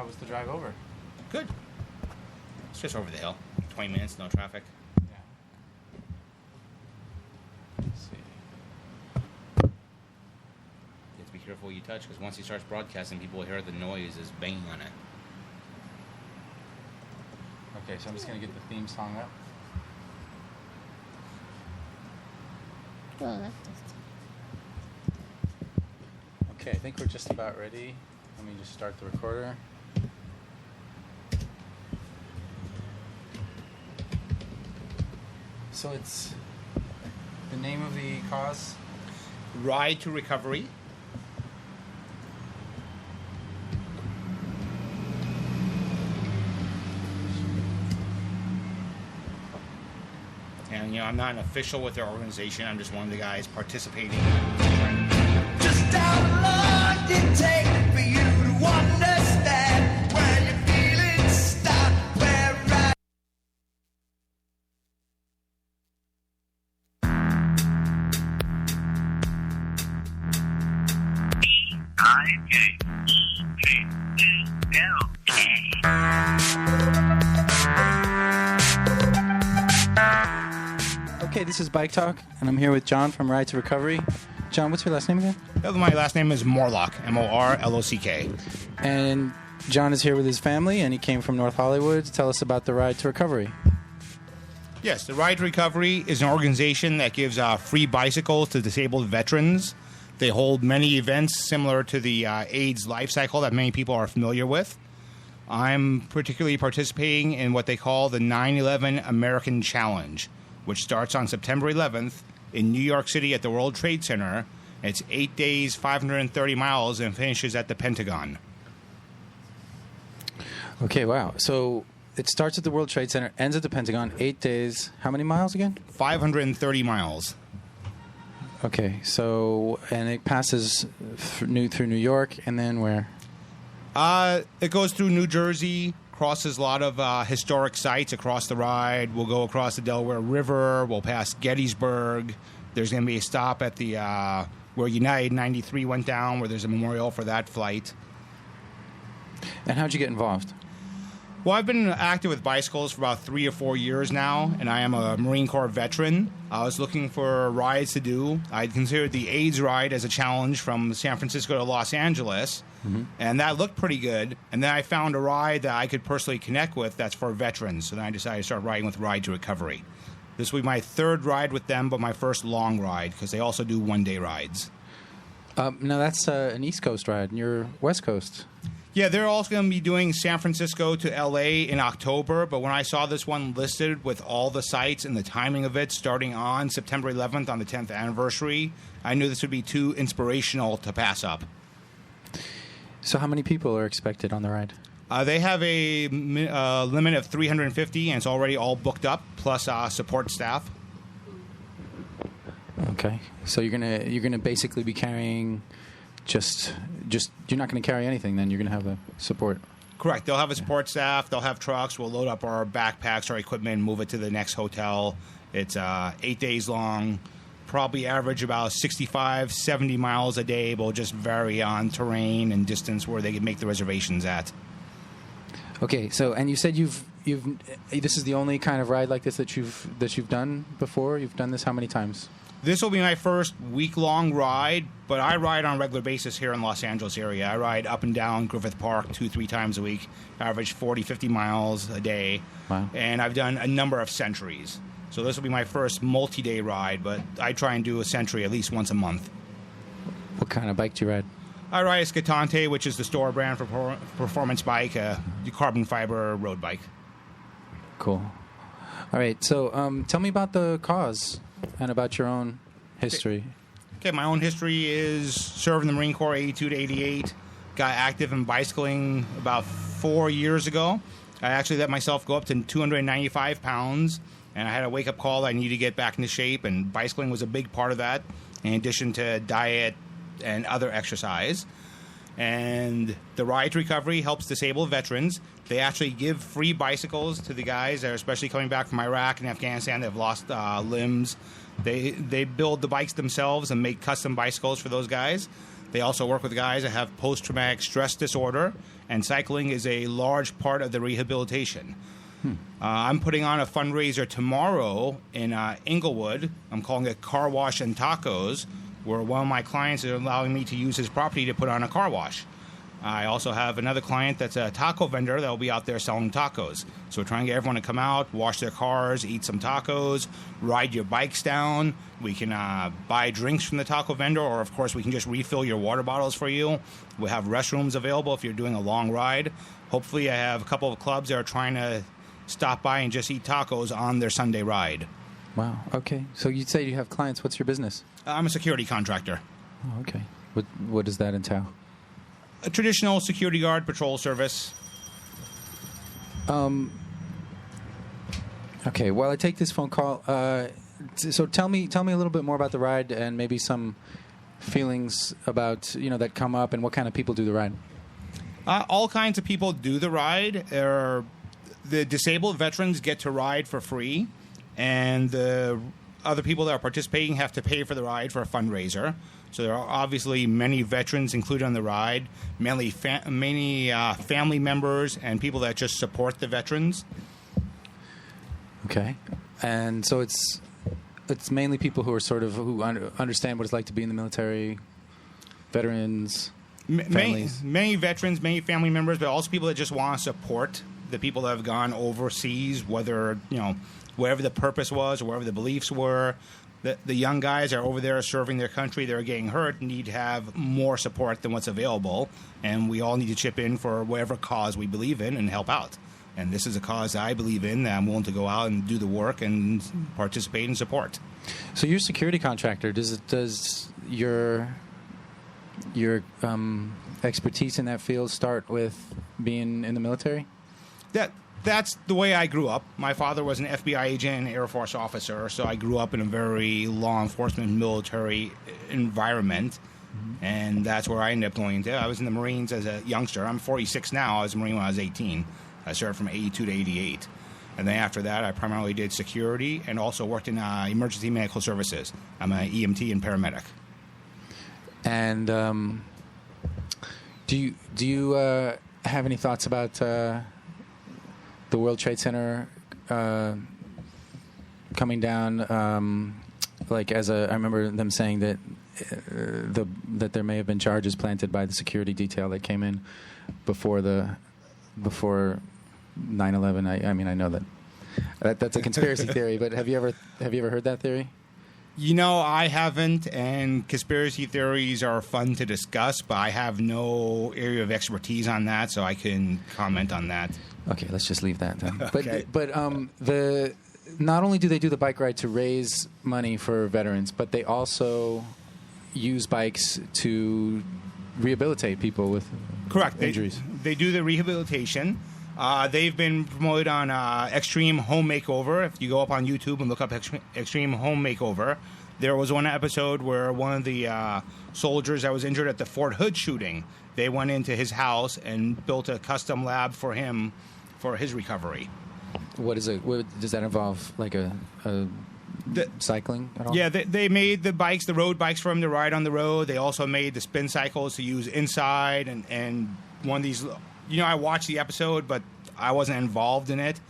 How was the drive over? Good. It's just over the hill. 20 minutes, no traffic. Yeah. Let's see. You have to be careful what you touch, because once he starts broadcasting, people will hear the noise is banging on it. Okay, so I'm just going to get the theme song up. Well, that's just... Okay, I think we're just about ready. Let me just start the recorder. So it's the name of the cause? Ride to Recovery. And, I'm not an official with their organization. I'm just one of the guys participating. Just how long did it take for you to understand when you're feeling stuck where right? Okay, this is BikeTalk, and I'm here with John from Ride to Recovery. John, what's your last name again? My last name is Morlock, Morlock. And John is here with his family, and he came from North Hollywood to tell us about the Ride to Recovery. Yes, the Ride to Recovery is an organization that gives free bicycles to disabled veterans. They hold many events similar to the AIDS life cycle that many people are familiar with. I'm particularly participating in what they call the 9/11 American Challenge, which starts on September 11th in New York City at the World Trade Center. It's 8 days, 530 miles, and finishes at the Pentagon. Okay, wow. So it starts at the World Trade Center, ends at the Pentagon, 8 days. How many miles again? 530 miles. Okay, so, and it passes through New York, and then where? It goes through New Jersey, crosses a lot of historic sites across the ride. We'll go across the Delaware River. We'll pass Gettysburg. There's going to be a stop at the where United 93 went down, where there's a memorial for that flight. And how'd you get involved? Well, I've been active with bicycles for about 3 or 4 years now, and I am a Marine Corps veteran. I was looking for rides to do. I considered the AIDS ride as a challenge from San Francisco to Los Angeles, and that looked pretty good. And then I found a ride that I could personally connect with that's for veterans, so then I decided to start riding with Ride to Recovery. This will be my third ride with them, but my first long ride, because they also do one-day rides. Now, that's an East Coast ride, and you're West Coast. Yeah, they're also going to be doing San Francisco to L.A. in October, but when I saw this one listed with all the sites and the timing of it starting on September 11th on the 10th anniversary, I knew this would be too inspirational to pass up. So how many people are expected on the ride? They have a limit of 350, and it's already all booked up, plus support staff. Okay, so you're gonna basically be carrying just you're not going to carry anything. Then you're going to have a support. Correct. They'll have a support staff. They'll have trucks. We'll load up our backpacks, our equipment, and move it to the next hotel. It's 8 days long. Probably average about 65, 70 miles a day, but will just vary on terrain and distance where they can make the reservations at. Okay, so and you said you've this is the only kind of ride like this that you've done before. You've done this how many times? This will be my first week-long ride, but I ride on a regular basis here in Los Angeles area. I ride up and down Griffith Park 2-3 times a week, average 40, 50 miles a day. Wow. And I've done a number of centuries. So this will be my first multi-day ride, but I try and do a century at least once a month. What kind of bike do you ride? I ride a Scatante, which is the store brand for performance bike, the carbon fiber road bike. Cool. All right, so tell me about the cause and about your own history. Okay, my own history is serving the Marine Corps 82 to 88. Got active in bicycling about 4 years ago. I actually let myself go up to 295 pounds, and I had a wake-up call that I needed to get back into shape, and bicycling was a big part of that, in addition to diet and other exercise. And the Ride to Recovery helps disabled veterans. They actually give free bicycles to the guys that are especially coming back from Iraq and Afghanistan that have lost limbs. They build the bikes themselves and make custom bicycles for those guys. They also work with guys that have post-traumatic stress disorder, and cycling is a large part of the rehabilitation. I'm putting on a fundraiser tomorrow in Inglewood. I'm calling it Car Wash and Tacos, where one of my clients is allowing me to use his property to put on a car wash. I also have another client that's a taco vendor that will be out there selling tacos. So we're trying to get everyone to come out, wash their cars, eat some tacos, ride your bikes down. We can buy drinks from the taco vendor, or, of course, we can just refill your water bottles for you. We have restrooms available if you're doing a long ride. Hopefully I have a couple of clubs that are trying to stop by and just eat tacos on their Sunday ride. Wow. Okay. So you say you have clients. What's your business? I'm a security contractor. Oh, okay. What does that entail? A traditional security guard patrol service. Okay. While I take this phone call, so tell me a little bit more about the ride and maybe some feelings about that come up, and what kind of people do the ride. All kinds of people do the ride. The disabled veterans get to ride for free, and the other people that are participating have to pay for the ride for a fundraiser. So there are obviously many veterans included on the ride, many family members and people that just support the veterans. Okay, and so it's mainly people who are who understand what it's like to be in the military, veterans, families. Many veterans, many family members, but also people that just want to support the people that have gone overseas, whether whatever the purpose was or whatever the beliefs were. The young guys are over there serving their country. They're getting hurt, need to have more support than what's available. And we all need to chip in for whatever cause we believe in and help out. And this is a cause I believe in that I'm willing to go out and do the work and participate and support. So you're a security contractor. Does your expertise in that field start with being in the military? That's the way I grew up. My father was an FBI agent and Air Force officer, so I grew up in a very law enforcement military environment, and that's where I ended up going into. I was in the Marines as a youngster. I'm 46 now. I was a Marine when I was 18. I served from 82 to 88. And then after that, I primarily did security and also worked in emergency medical services. I'm an EMT and paramedic. And do you have any thoughts about the World Trade Center coming down? I remember them saying that that there may have been charges planted by the security detail that came in before 9/11. I mean, I know that's a conspiracy theory, but have you ever heard that theory? I haven't, and conspiracy theories are fun to discuss, but I have no area of expertise on that, so I can comment on that. Okay, let's just leave that then. Okay. But not only do they do the bike ride to raise money for veterans, but they also use bikes to rehabilitate people with injuries. They do the rehabilitation. They've been promoted on Extreme Home Makeover. If you go up on YouTube and look up Extreme Home Makeover, there was one episode where one of the soldiers that was injured at the Fort Hood shooting, they went into his house and built a custom lab for him for his recovery. What does that involve? Like cycling at all? Yeah, they made the road bikes for him to ride on the road. They also made the spin cycles to use inside, and one of these. I watched the episode, but I wasn't involved in it.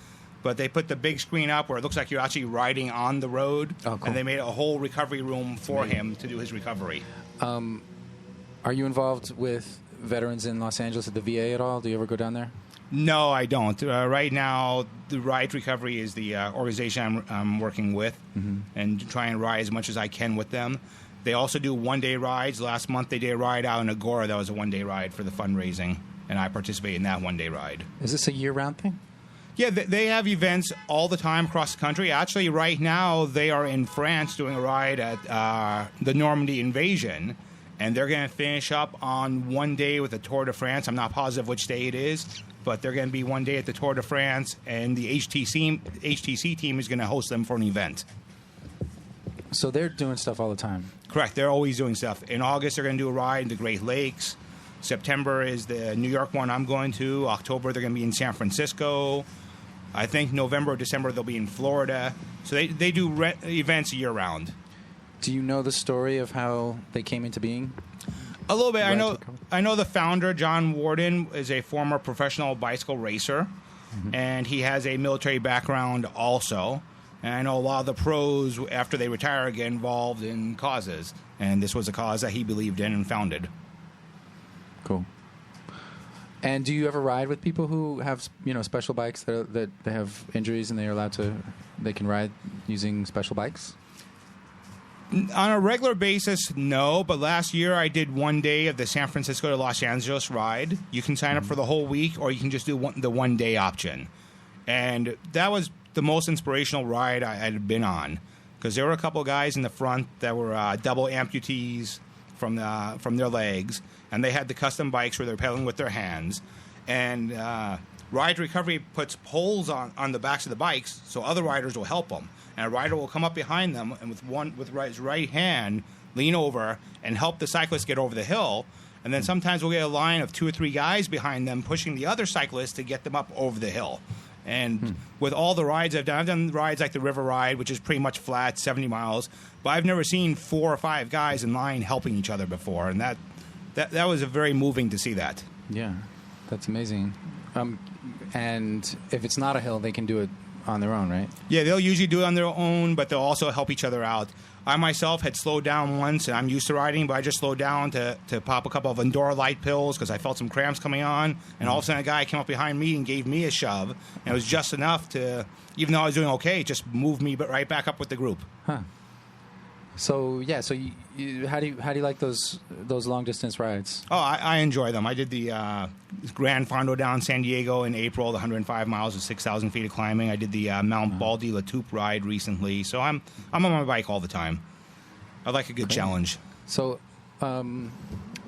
But they put the big screen up where it looks like you're actually riding on the road. Oh, cool. And they made a whole recovery room for him to do his recovery. Are you involved with veterans in Los Angeles at the VA at all? Do you ever go down there? No, I don't. Right now, the Ride Recovery is the organization I'm working with, and try and ride as much as I can with them. They also do one-day rides. Last month, they did a ride out in Agora. That was a one-day ride for the fundraising, and I participated in that one-day ride. Is this a year-round thing? Yeah, they have events all the time across the country. Actually, right now, they are in France doing a ride at the Normandy invasion, and they're going to finish up on one day with the Tour de France. I'm not positive which day it is, but they're going to be one day at the Tour de France, and the HTC team is going to host them for an event. So they're doing stuff all the time? Correct. They're always doing stuff. In August, they're going to do a ride in the Great Lakes. September is the New York one I'm going to. October, they're going to be in San Francisco. I think November or December, they'll be in Florida. So they do events year-round. Do you know the story of how they came into being? A little bit. rides were covered? I know the founder, John Warden, is a former professional bicycle racer, and he has a military background also. And I know a lot of the pros, after they retire, get involved in causes. And this was a cause that he believed in and founded. Cool. And do you ever ride with people who have, special bikes that they have injuries and they can ride using special bikes? On a regular basis, no. But last year I did one day of the San Francisco to Los Angeles ride. You can sign up for the whole week, or you can just do the one-day option. And that was the most inspirational ride I had been on, because there were a couple of guys in the front that were double amputees from their legs, and they had the custom bikes where they're pedaling with their hands. And Ride Recovery puts poles on the backs of the bikes so other riders will help them. And a rider will come up behind them and with his right hand lean over and help the cyclist get over the hill. And then sometimes we'll get a line of 2 or 3 guys behind them pushing the other cyclist to get them up over the hill. And with all the rides I've done rides like the River Ride, which is pretty much flat, 70 miles. But I've never seen 4 or 5 guys in line helping each other before. And that was very moving to see that. Yeah, that's amazing. And if it's not a hill, they can do it on their own, right? Yeah, they'll usually do it on their own, but they'll also help each other out. I myself had slowed down once, and I'm used to riding, but I just slowed down to pop a couple of Endura Light pills because I felt some cramps coming on. And all of a sudden, a guy came up behind me and gave me a shove. And it was just enough to, even though I was doing okay, just move me right back up with the group. Huh. So yeah, how do you like those long distance rides? Oh, I enjoy them. I did the Grand Fondo down San Diego in April, the 105 miles with 6,000 feet of climbing. I did the Mount Baldy La Toupe ride recently. So I'm on my bike all the time. I like a good challenge. So, do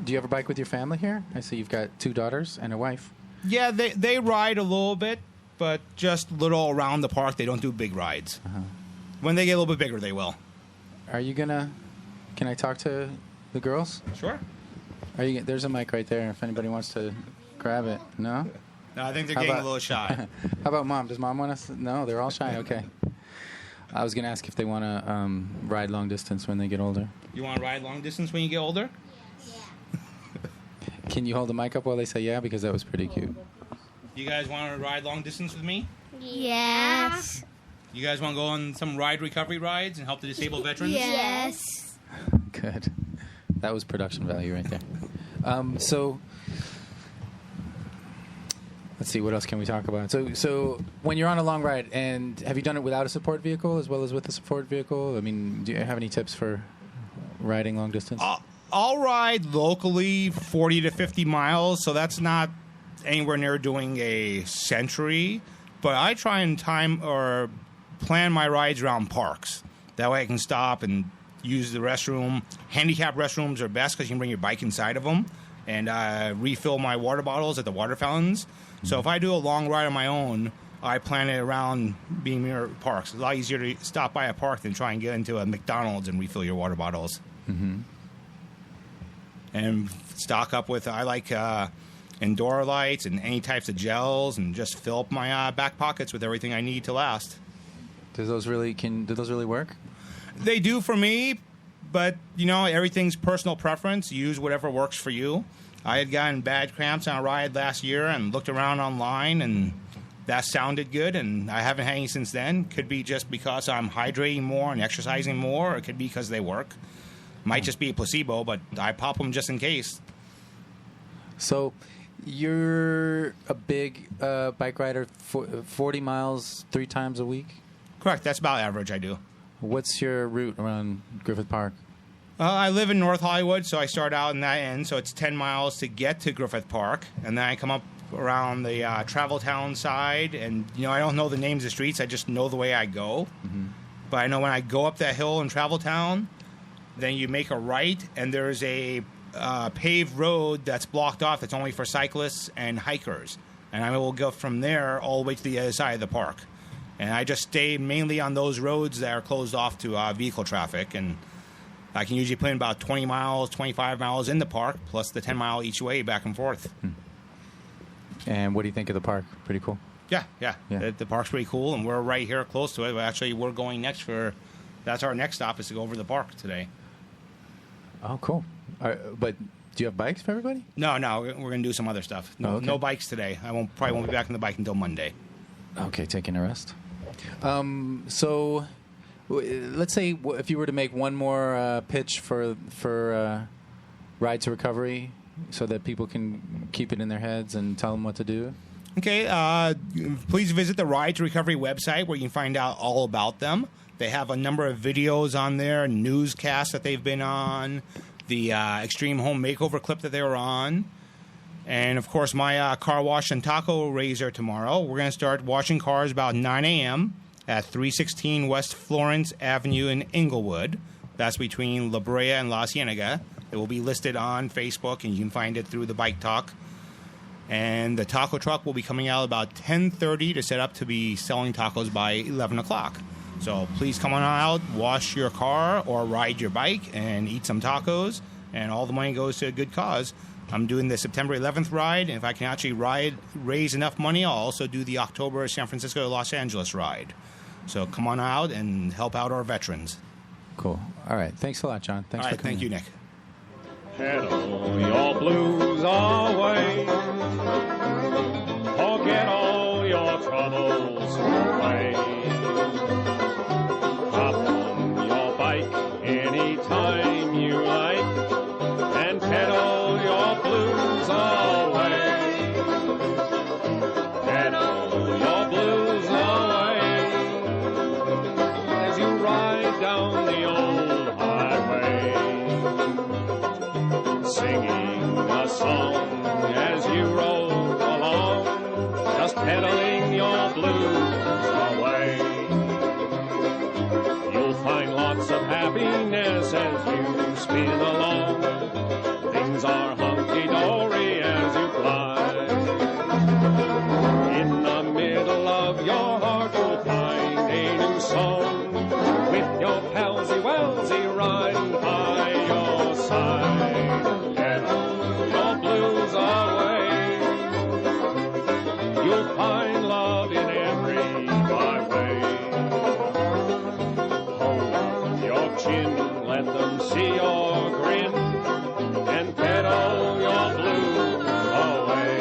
you ever bike with your family here? I see you've got 2 daughters and a wife. Yeah, they ride a little bit, but just little around the park. They don't do big rides. When they get a little bit bigger, they will. Are you can I talk to the girls? Sure. There's a mic right there if anybody wants to grab it. No? No, I think they're getting a little shy. How about Mom? Does Mom want to? No, they're all shy. Okay. I was going to ask if they want to ride long distance when they get older. You want to ride long distance when you get older? Yeah. Can you hold the mic up while they say yeah? Because that was pretty cute. You guys want to ride long distance with me? Yes. You guys want to go on some ride recovery rides and help the disabled veterans? Yes. Good. That was production value right there. So let's see, what else can we talk about? So when you're on a long ride, and have you done it without a support vehicle as well as with a support vehicle? I mean, do you have any tips for riding long distance? I'll ride locally 40 to 50 miles, so that's not anywhere near doing a century. But I try and plan my rides around parks. That way I can stop and use the restroom. Handicap restrooms are best because you can bring your bike inside of them and refill my water bottles at the water fountains. So if I do a long ride on my own, I plan it around being near parks. It's a lot easier to stop by a park than try and get into a McDonald's and refill your water bottles. And stock up with, I like Endura Lights and any types of gels, and just fill up my back pockets with everything I need to last. Do those really work? They do for me, but everything's personal preference. Use whatever works for you. I had gotten bad cramps on a ride last year and looked around online, and that sounded good, and I haven't had any since then. Could be just because I'm hydrating more and exercising more, or it could be because they work. Might just be a placebo, but I pop them just in case. So you're a big bike rider, 40 miles 3 times a week? Correct. That's about average I do. What's your route around Griffith Park? I live in North Hollywood, so I start out in that end. So it's 10 miles to get to Griffith Park. And then I come up around the Travel Town side. And, I don't know the names of streets. I just know the way I go. But I know when I go up that hill in Travel Town, then you make a right, and there's a paved road that's blocked off that's only for cyclists and hikers. And I will go from there all the way to the other side of the park. And I just stay mainly on those roads that are closed off to vehicle traffic. And I can usually put in about 20 miles, 25 miles in the park, plus the 10 mile each way back and forth. And what do you think of the park? Pretty cool? Yeah. The park's pretty cool, and we're right here close to it. Actually, we're going next that's our next stop, is to go over to the park today. Oh, cool. But Do you have bikes for everybody? No, we're going to do some other stuff. No, Oh, okay. no bikes today. Probably won't be back on the bike until Monday. Okay, taking a rest. So, let's say if you were to make one more pitch for Ride to Recovery, so that people can keep it in their heads and tell them what to do. Okay, please visit the Ride to Recovery website where you can find out all about them. They have a number of videos on there, newscasts that they've been on, the Extreme Home Makeover clip that they were on, and, of course, my car wash and taco raiser tomorrow. We're going to start washing cars about 9 a.m. at 316 West Florence Avenue in Inglewood. That's between La Brea and La Cienega. It will be listed on Facebook, and you can find it through the BikeTalk. And the taco truck will be coming out about 10:30 to set up to be selling tacos by 11 o'clock. So please come on out, wash your car or ride your bike and eat some tacos, and all the money goes to a good cause. I'm doing the September 11th ride, and if I can actually raise enough money, I'll also do the October San Francisco to Los Angeles ride. So come on out and help out our veterans. Cool. All right. Thanks a lot, John. Thanks All for right, coming. thank you, Nick. Pedal your blues away. Forget all your troubles away. Hop on your bike anytime you like and pedal your blues away. Pedal your blues away as you ride down the old highway. Singing a song as you roll along, just pedaling your blues away. You'll find lots of happiness as you spin along. Things are hunky-dory as you glide. In the middle of your heart you'll find a new song, with your palsy-walsy riding by your side. Your blues away. You'll find love in every byway. Hold up your chin, let them see your grin, and pedal your blues away.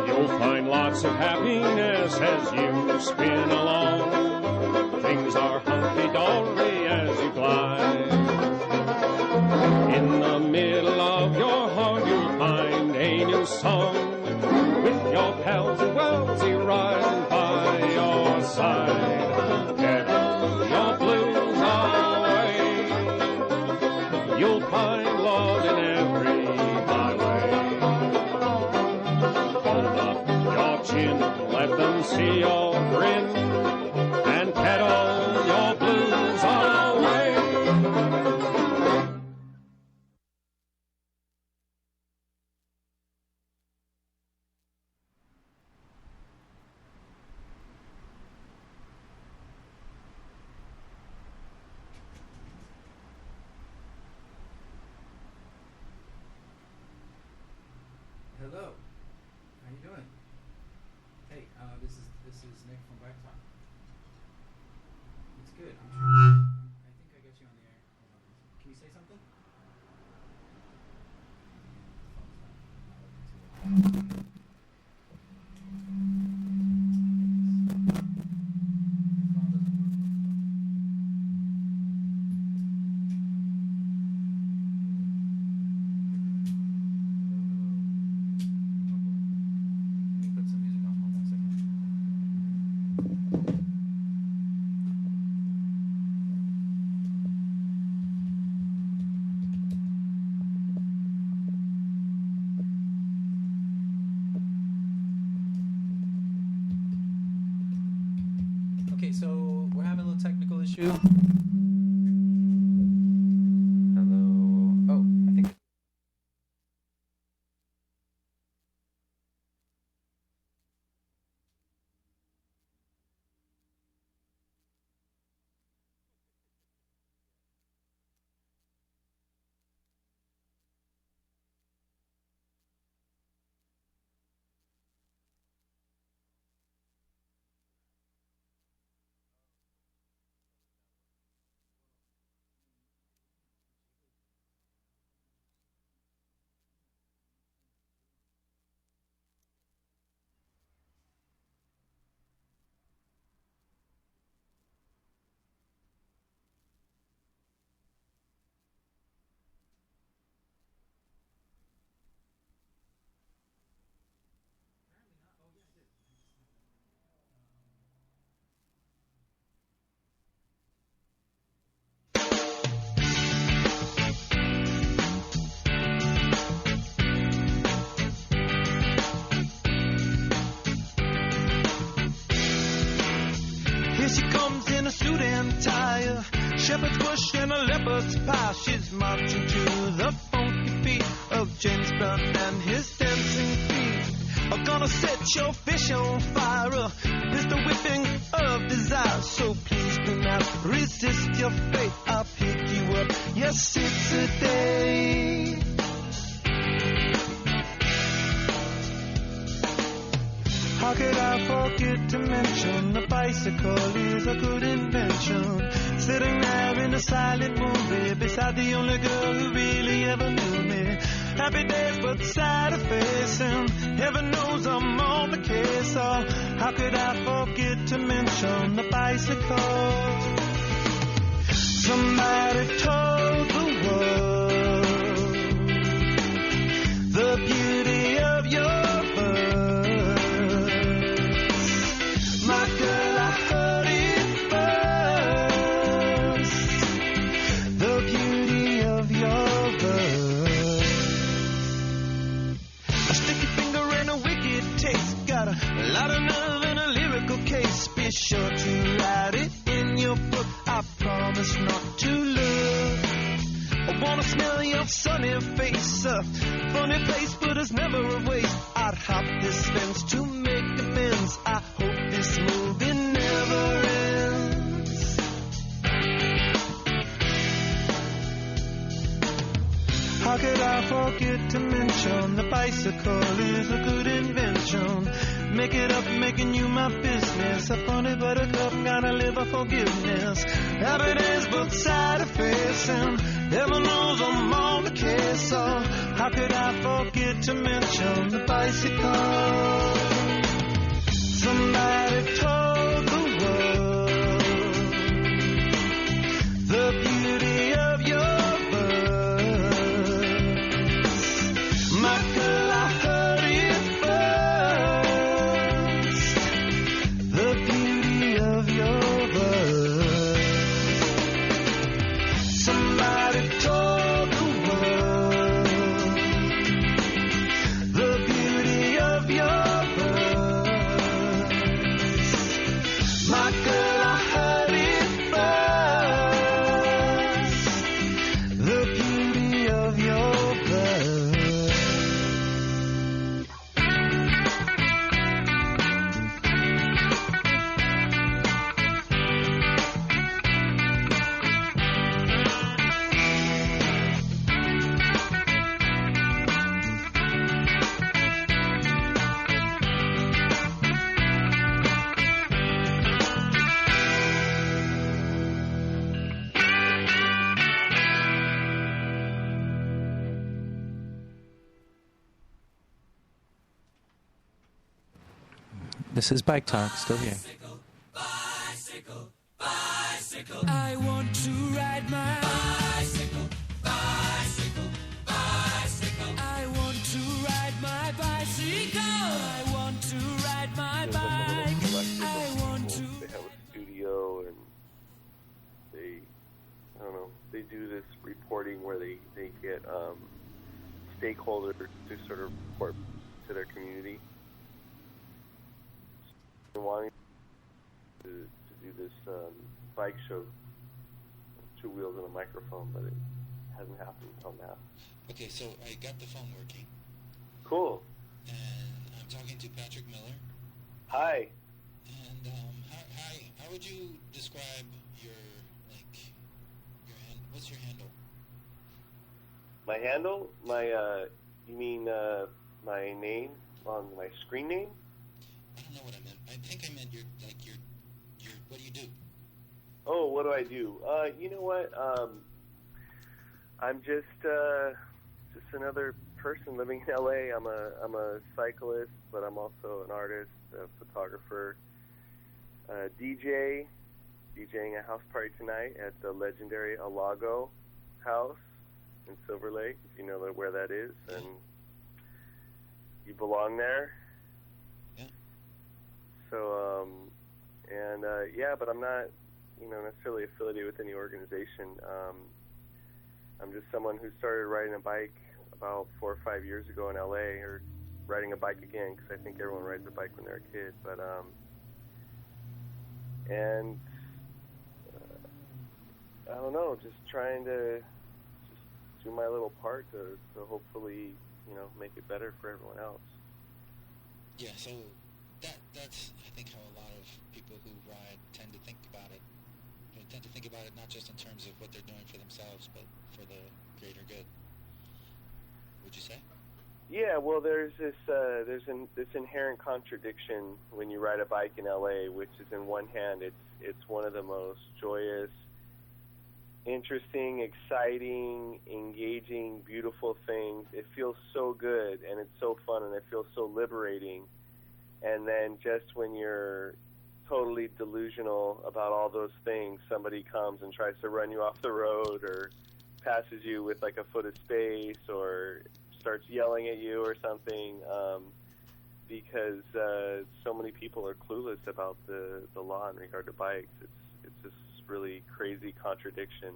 You'll find lots of happiness as you spin along. Things are hunky-dory as you glide. In the middle of your heart you'll find a new song, with your pals and wellsy riding by your side. Pedal your blues away. You'll find love in every highway. Hold up your chin, let them see your grin, and pedal your blues away. Hello. How you doing? Hey, this is Nick from BikeTalk. It's good. I think I got you on the air. Hold on. Can you say something? Let me put some music on. Hold on a second. so we're having a little technical issue. Hello. Oh, I think. Here she comes in a suit and tie, shepherd's bush and a leopard's pie. She's marching to the funky beat of James Brown and his dancing feet. I'm gonna set your fish on fire, pistol whipping of desire. So please do not resist your fate. I'll pick you up, yes, it's a day. How could I forget to mention the bicycle is a good invention? Sitting there in a silent movie beside the only girl who really ever knew me. Happy days but sad to face, and heaven knows I'm on the case. Oh, how could I forget to mention the bicycle? Somebody told the world the beauty of your my girl, I heard it first. The beauty of your verse. A sticky finger and a wicked taste. Got a lot of nerve and a lyrical case. Be sure to write it in your book. I promise not to look. I wanna smell your sunny face. Funny place, but it's never a waste. I'd hop this fence to make amends. I hope this movie never ends. How could I forget to mention the bicycle is a good invention? Make it up, making you my business. A funny buttercup, gotta live a forgiveness. Happy days, but sad to face, and heaven knows I'm on the case. So how could I forget to mention the bicycle? Somebody told the world the beauty of your verse. My girl, I heard it first. The beauty of your verse. Somebody told the world the beauty of your verse. My girl, I heard it first. The beauty of your verse. This is Bike Talk, still here. I want to ride my bicycle, bicycle, bicycle. I want to ride my bicycle. I want to ride my bike. I want to. They have a studio and they, I don't know, they do this reporting where they get stakeholders to sort of report to their community. Wanting to do this bike show, 2 wheels and a microphone, but it hasn't happened until now. Okay, so I got the phone working, Cool. and I'm talking to Patrick Miller. Hi. And how would you describe your what's your handle? My handle? You mean my name on my screen name? I don't know what I meant. I think I meant your what do you do? Oh, what do I do? You know what? I'm just another person living in LA. I'm a cyclist, but I'm also an artist, a photographer, DJ, DJing a house party tonight at the legendary Alago House in Silver Lake, if you know where that is, and you belong there. Yeah. So, but I'm not, necessarily affiliated with any organization. I'm just someone who started riding a bike about 4 or 5 years ago in LA, or riding a bike again, because I think everyone rides a bike when they're a kid. But I don't know, just trying to just do my little part to hopefully, make it better for everyone else. Yeah, so that's I think how a lot of people who ride tend to think about it. They tend to think about it not just in terms of what they're doing for themselves, but for the greater good. Would you say? Yeah, well, there's this inherent contradiction when you ride a bike in LA, which is, in one hand, it's one of the most joyous, interesting, exciting, engaging, beautiful things. It feels so good, and it's so fun, and it feels so liberating. And then just when you're totally delusional about all those things, somebody comes and tries to run you off the road, or passes you with like a foot of space, or starts yelling at you or something, because so many people are clueless about the law in regard to bikes. It's this really crazy contradiction,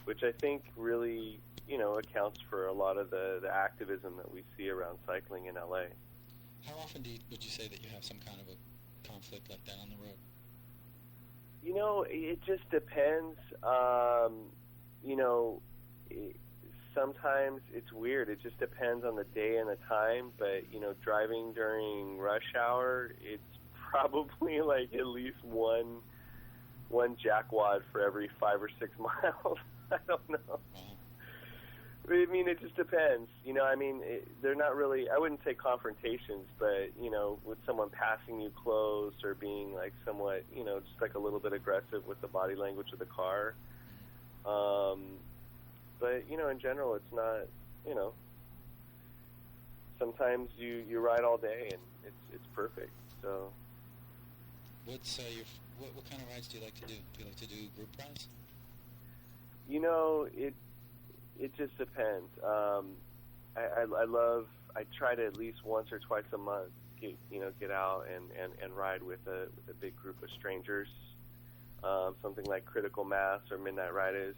which I think really, accounts for a lot of the activism that we see around cycling in LA. How often would you say that you have some kind of a conflict like that on the road? It just depends. Sometimes it's weird. It just depends on the day and the time. But, driving during rush hour, it's probably like at least one jackwad for every 5 or 6 miles. I don't know. I mean, it just depends. They're not really, I wouldn't say confrontations, but, with someone passing you close or being like somewhat, just like a little bit aggressive with the body language of the car. But, in general, it's not, sometimes you ride all day and it's perfect. So, what's what kind of rides do you like to do? Do you like to do group rides? It just depends. I try to at least once or twice a month get out and ride with a big group of strangers, something like Critical Mass or Midnight Riders.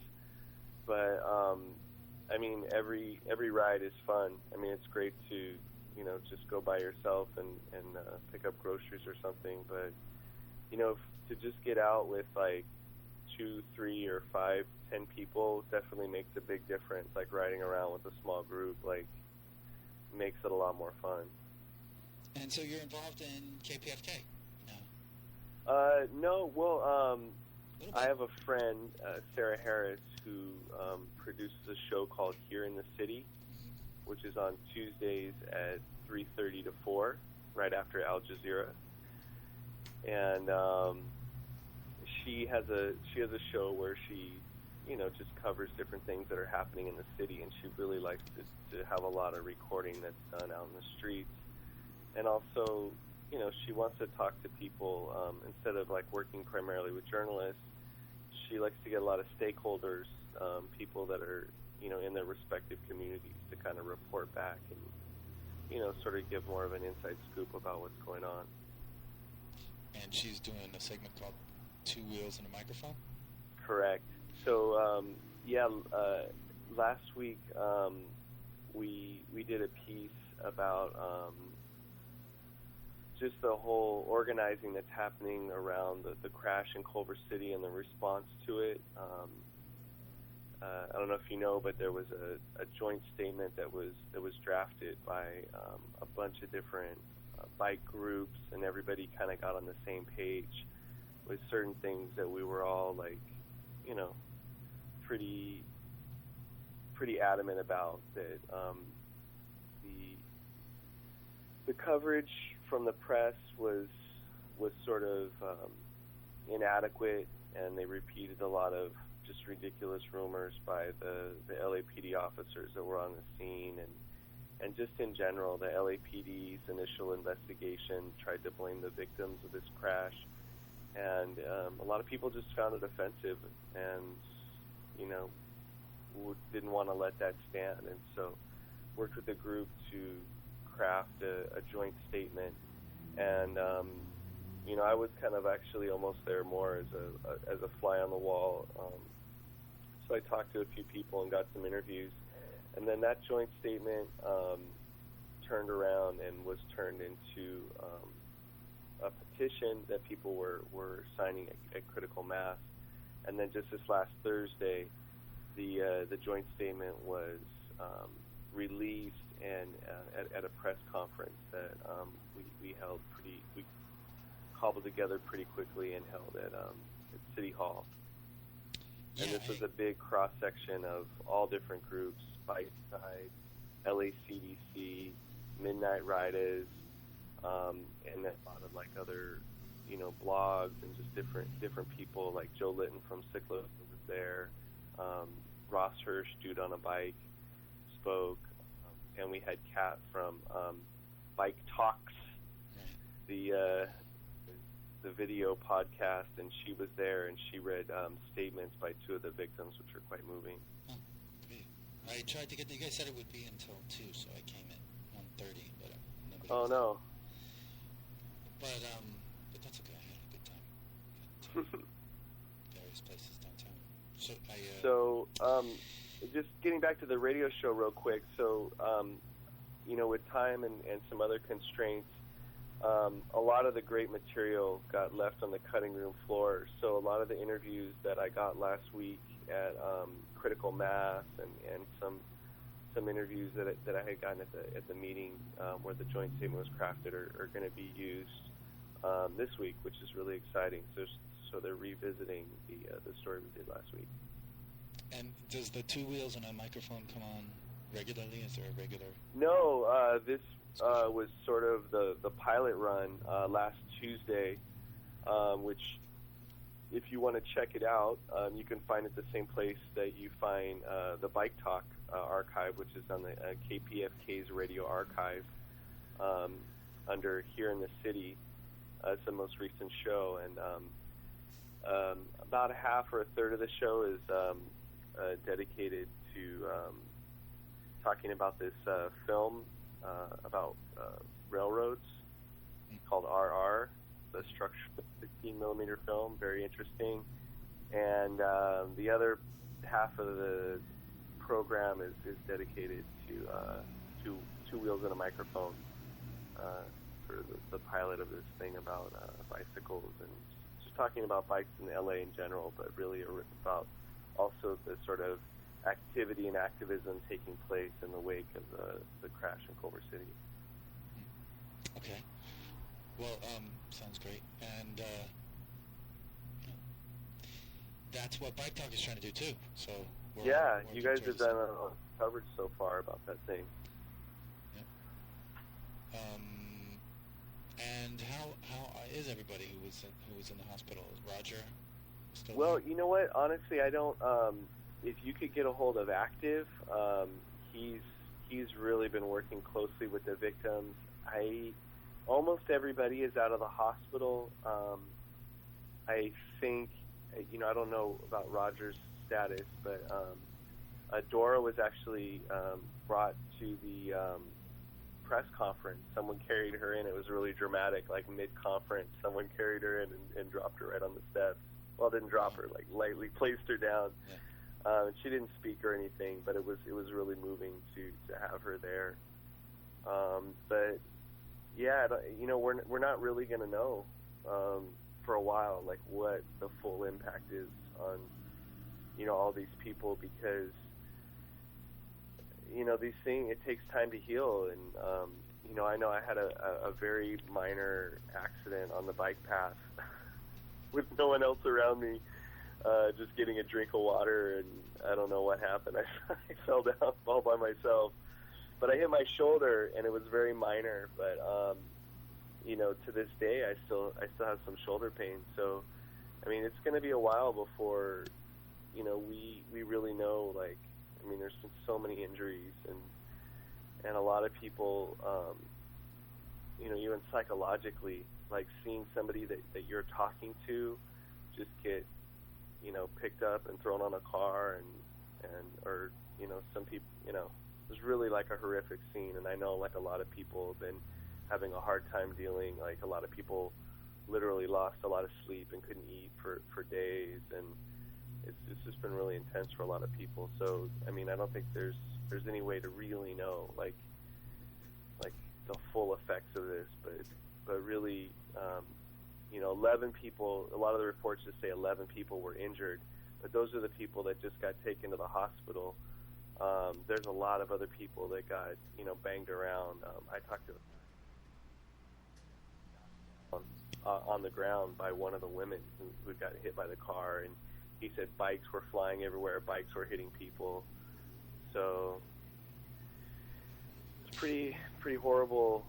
But every ride is fun. It's great to just go by yourself and pick up groceries or something. But to just get out with like 2, 3, or 5, 10 people definitely makes a big difference. Like riding around with a small group, makes it a lot more fun. And so you're involved in KPFK now? No. Well, I have a friend, Sarah Harris, who produces a show called Here in the City, which is on Tuesdays at 3:30 to 4, right after Al Jazeera. And she has a show where she just covers different things that are happening in the city, and she really likes to have a lot of recording that's done out in the streets. And also, she wants to talk to people instead of working primarily with journalists. She likes to get a lot of stakeholders, people that are in their respective communities, to kind of report back and sort of give more of an inside scoop about what's going on. And she's doing a segment called 2 Wheels and a Microphone? Correct. So, last week we did a piece about just the whole organizing that's happening around the crash in Culver City and the response to it. I don't know if you know, but there was a joint statement that was drafted by a bunch of different bike groups, and everybody kind of got on the same page with certain things that we were all like, you know, pretty adamant about. That the coverage from the press was sort of inadequate, and they repeated a lot of just ridiculous rumors by the LAPD officers that were on the scene, and just in general, the LAPD's initial investigation tried to blame the victims of this crash, and a lot of people just found it offensive, and you know, didn't want to let that stand, and so worked with the group to craft a joint statement, and you know, I was kind of actually almost there more as a fly on the wall. So I talked to a few people and got some interviews, and then that joint statement turned around and was turned into a petition that people were signing at critical mass. And then just this last Thursday, the joint statement was released and at a press conference that we held we cobbled together pretty quickly and held at City Hall. And this was a big cross-section of all different groups: Bike Side, LACDC, Midnight Riders, and then a lot of like other, you know, blogs and just different people. Like Joe Litton from Cyclo was there. Ross Hirsch, Dude on a Bike, spoke, and we had Kat from BikeTalk, the video podcast, and she was there, and she read statements by two of the victims, which were quite moving. I tried to get. You guys said it would be until 2, so I came at 1:30, but nobody. Oh no. But that's okay. I had a good time. Various places downtown. So just getting back to the radio show real quick. So, you know, with time and some other constraints, a lot of the great material got left on the cutting room floor. So a lot of the interviews that I got last week at Critical Mass and some interviews that I had gotten at the meeting where the joint statement was crafted are going to be used this week, which is really exciting. So they're revisiting the story we did last week. And does the 2 wheels and a microphone come on regularly? Is there a regular? No, this was sort of the pilot run last Tuesday, which, if you want to check it out, you can find it the same place that you find the BikeTalk archive, which is on the KPFK's radio archive under Here in the City. It's the most recent show, and about half or a third of the show is dedicated to talking about this film about railroads called RR, the structured 16mm film, very interesting. And the other half of the program is dedicated to 2 wheels and a microphone, for the pilot of this thing about bicycles, and just talking about bikes in LA in general, but really about also the sort of activity and activism taking place in the wake of the crash in Culver City. Okay. Well, sounds great. And that's what BikeTalk is trying to do too. So yeah, you guys have done a coverage so far about that thing. Yeah. And how is everybody who was in the hospital? Is Roger still there? You know what? Honestly, I don't. If you could get a hold of Active, he's really been working closely with the victims. Almost everybody is out of the hospital. I think, you know, I don't know about Roger's status, but Dora was actually brought to the press conference. Someone carried her in. It was really dramatic, like mid-conference. Someone carried her in and dropped her right on the steps. Well, didn't drop her, like lightly placed her down. Yeah. She didn't speak or anything, but it was really moving to have her there. But yeah, we're not really going to know for a while, like what the full impact is on, all these people, because, these things, it takes time to heal. And, I know I had a very minor accident on the bike path with no one else around me, just getting a drink of water, and I don't know what happened. I fell down all by myself. But I hit my shoulder, and it was very minor. But to this day, I still have some shoulder pain. So, I mean, it's going to be a while before, we really know. Like, I mean, there's been so many injuries, and a lot of people, even psychologically, like seeing somebody that you're talking to just get, picked up and thrown on a car, or some people, it was really like a horrific scene. And I know like a lot of people have been having a hard time dealing. Like a lot of people literally lost a lot of sleep and couldn't eat for days, and it's just been really intense for a lot of people. So I mean, I don't think there's any way to really know like the full effects of this, but really, 11 people. A lot of the reports just say 11 people were injured, but those are the people that just got taken to the hospital. There's a lot of other people that got, banged around. I talked to on the ground by one of the women who got hit by the car, and he said bikes were flying everywhere, bikes were hitting people. So it's pretty horrible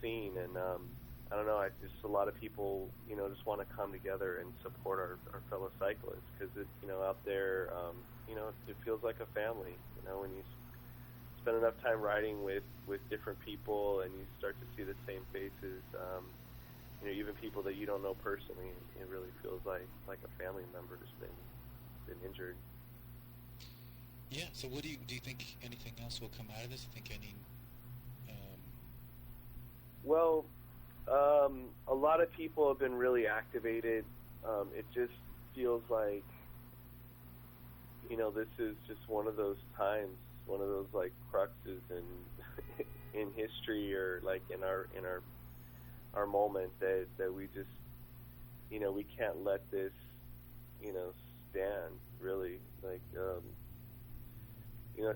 scene, and I don't know. Just a lot of people, just want to come together and support our fellow cyclists, because out there, it feels like a family. When you spend enough time riding with different people, and you start to see the same faces, even people that you don't know personally, it really feels like a family member has been injured. Yeah. So, what do you think? Anything else will come out of this? You think any? Well, a lot of people have been really activated. It just feels like, this is just one of those times, one of those like cruxes in history, or like in our moment that we just, we can't let this, stand, really. Like,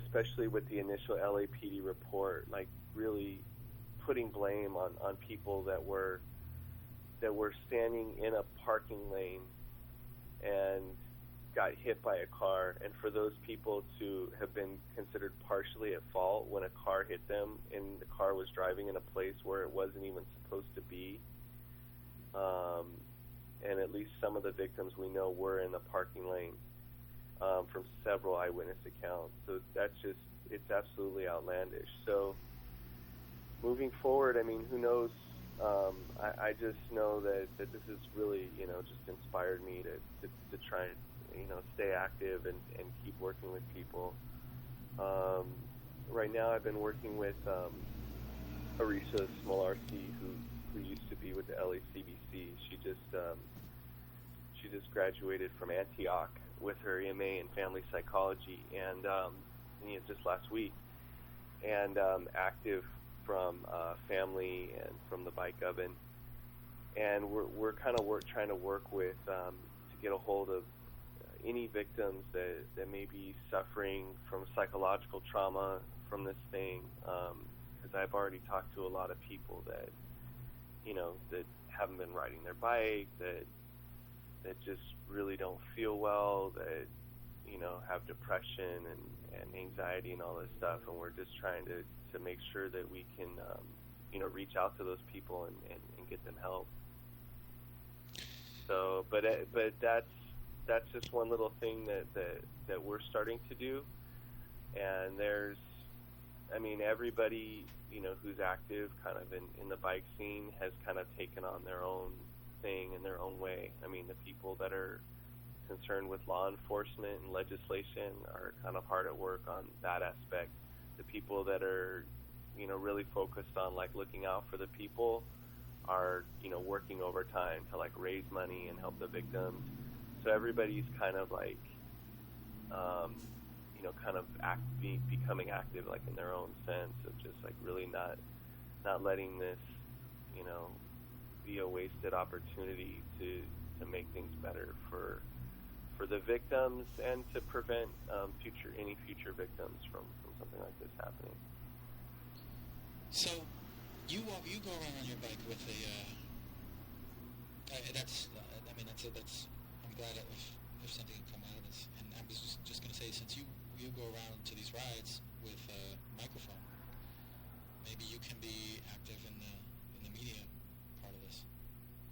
especially with the initial LAPD report, like really putting blame on people that were standing in a parking lane and got hit by a car, and for those people to have been considered partially at fault when a car hit them and the car was driving in a place where it wasn't even supposed to be. And at least some of the victims we know were in the parking lane, from several eyewitness accounts. So that's just, it's absolutely outlandish. So moving forward, I mean, who knows? I just know that this has really, just inspired me to try and, stay active and keep working with people. Right now I've been working with Arisa Smolarski, who used to be with the LACBC. She just graduated from Antioch with her MA in family psychology, and just last week, and active from family and from the Bike Oven, and we're kind of trying to work with to get a hold of any victims that may be suffering from psychological trauma from this thing, because I've already talked to a lot of people that that haven't been riding their bike, that just really don't feel well, that have depression and anxiety and all this stuff, and we're just trying to make sure that we can reach out to those people and get them help. So but that's just one little thing that we're starting to do. And there's, I mean, everybody who's active kind of in the bike scene has kind of taken on their own thing in their own way. I mean, the people that are concerned with law enforcement and legislation are kind of hard at work on that aspect. The people that are really focused on like looking out for the people are working overtime to like raise money and help the victims. So everybody's kind of like kind of becoming active like in their own sense of just like really not letting this be a wasted opportunity to make things better for the victims and to prevent any future victims from something like this happening. So you go around on your bike with that's I'm glad if something can come out of this. And I was just going to say, since you go around to these rides with a microphone, maybe you can be active in the media part of this.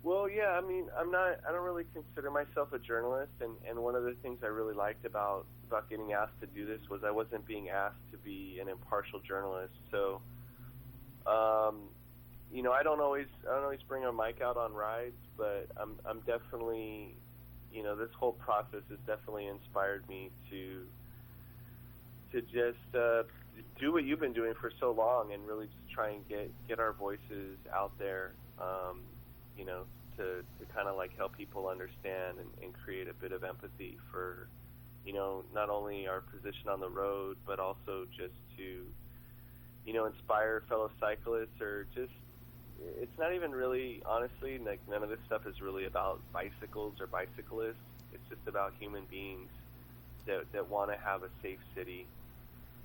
Well, yeah, I mean, I don't really consider myself a journalist, and one of the things I really liked about getting asked to do this was I wasn't being asked to be an impartial journalist. So, I don't always bring a mic out on rides, but I'm definitely, this whole process has definitely inspired me to just do what you've been doing for so long and really just try and get our voices out there. To kind of like help people understand and create a bit of empathy for, not only our position on the road, but also just to, inspire fellow cyclists, or just, it's not even really, honestly, like none of this stuff is really about bicycles or bicyclists. It's just about human beings that want to have a safe city.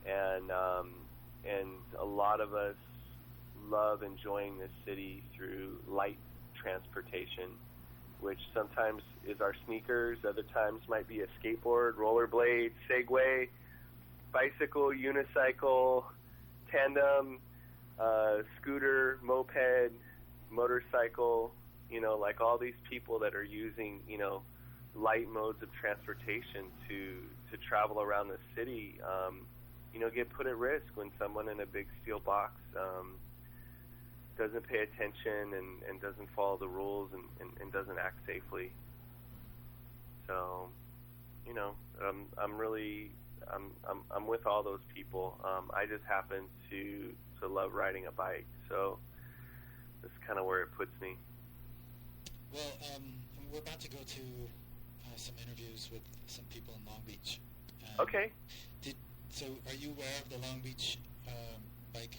And a lot of us love enjoying this city through light transportation, which sometimes is our sneakers, other times might be a skateboard, rollerblade, Segway, bicycle, unicycle, tandem, scooter, moped, motorcycle, like all these people that are using, light modes of transportation to travel around the city, get put at risk when someone in a big steel box doesn't pay attention and doesn't follow the rules and doesn't act safely. So, I'm with all those people. I just happen to love riding a bike, so that's kind of where it puts me. Well, we're about to go to some interviews with some people in Long Beach. Okay. So are you aware of the Long Beach bike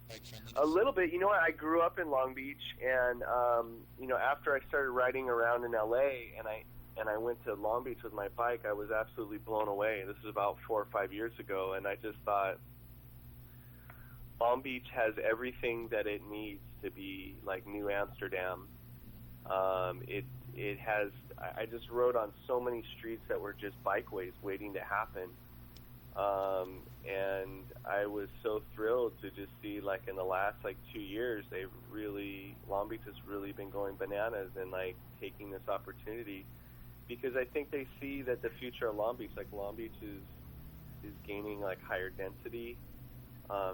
friendliness? A little bit. You know what? I grew up in Long Beach, and after I started riding around in LA, and I went to Long Beach with my bike, I was absolutely blown away. This was about 4 or 5 years ago, and I just thought Long Beach has everything that it needs to be like New Amsterdam. It has. I just rode on so many streets that were just bikeways waiting to happen. And I was so thrilled to just see, like, in the last 2 years, Long Beach has really been going bananas and taking this opportunity, because I think they see that the future of Long Beach, Long Beach is gaining higher density.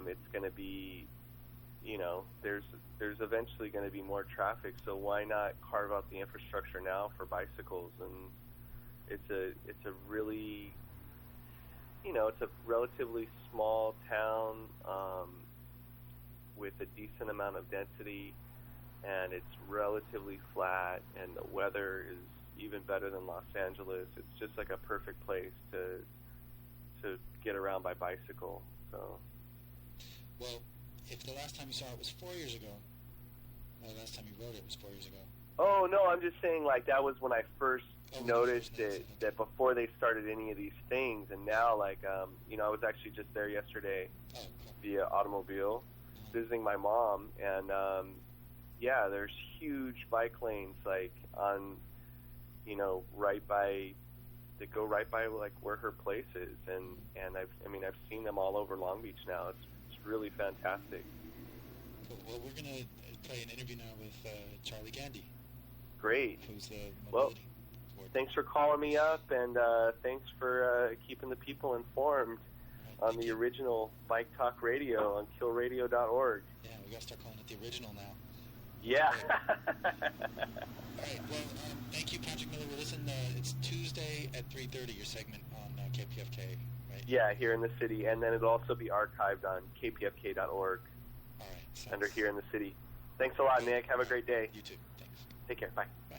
It's going to be, there's eventually going to be more traffic, so why not carve out the infrastructure now for bicycles? And it's a really, it's a relatively small town with a decent amount of density, and it's relatively flat, and the weather is even better than Los Angeles. It's just a perfect place to get around by bicycle. So, well, if the last time you saw it was 4 years ago, the last time you rode it was 4 years ago. Oh no, I'm just saying that was when I first noticed it, that before they started any of these things, and now I was actually just there yesterday via automobile visiting my mom, and there's huge bike lanes on right by, that go right by where her place is, and I've seen them all over Long Beach now. It's really fantastic. Cool. Well, we're gonna play an interview now with Charlie Gandy. Great. Who's the mobility thanks for calling me up, and thanks for keeping the people informed on the original Bike Talk Radio on killradio.org. Yeah, we got to start calling it the original now. Yeah. All right. Well, thank you, Patrick Miller. Well, listen, it's Tuesday at 3:30, your segment on KPFK, right? Yeah, here in the city, and then it'll also be archived on kpfk.org. All right. Under Here in the City. Thanks a lot, Nick. Have a great day. You too. Thanks. Take care. Bye. Bye.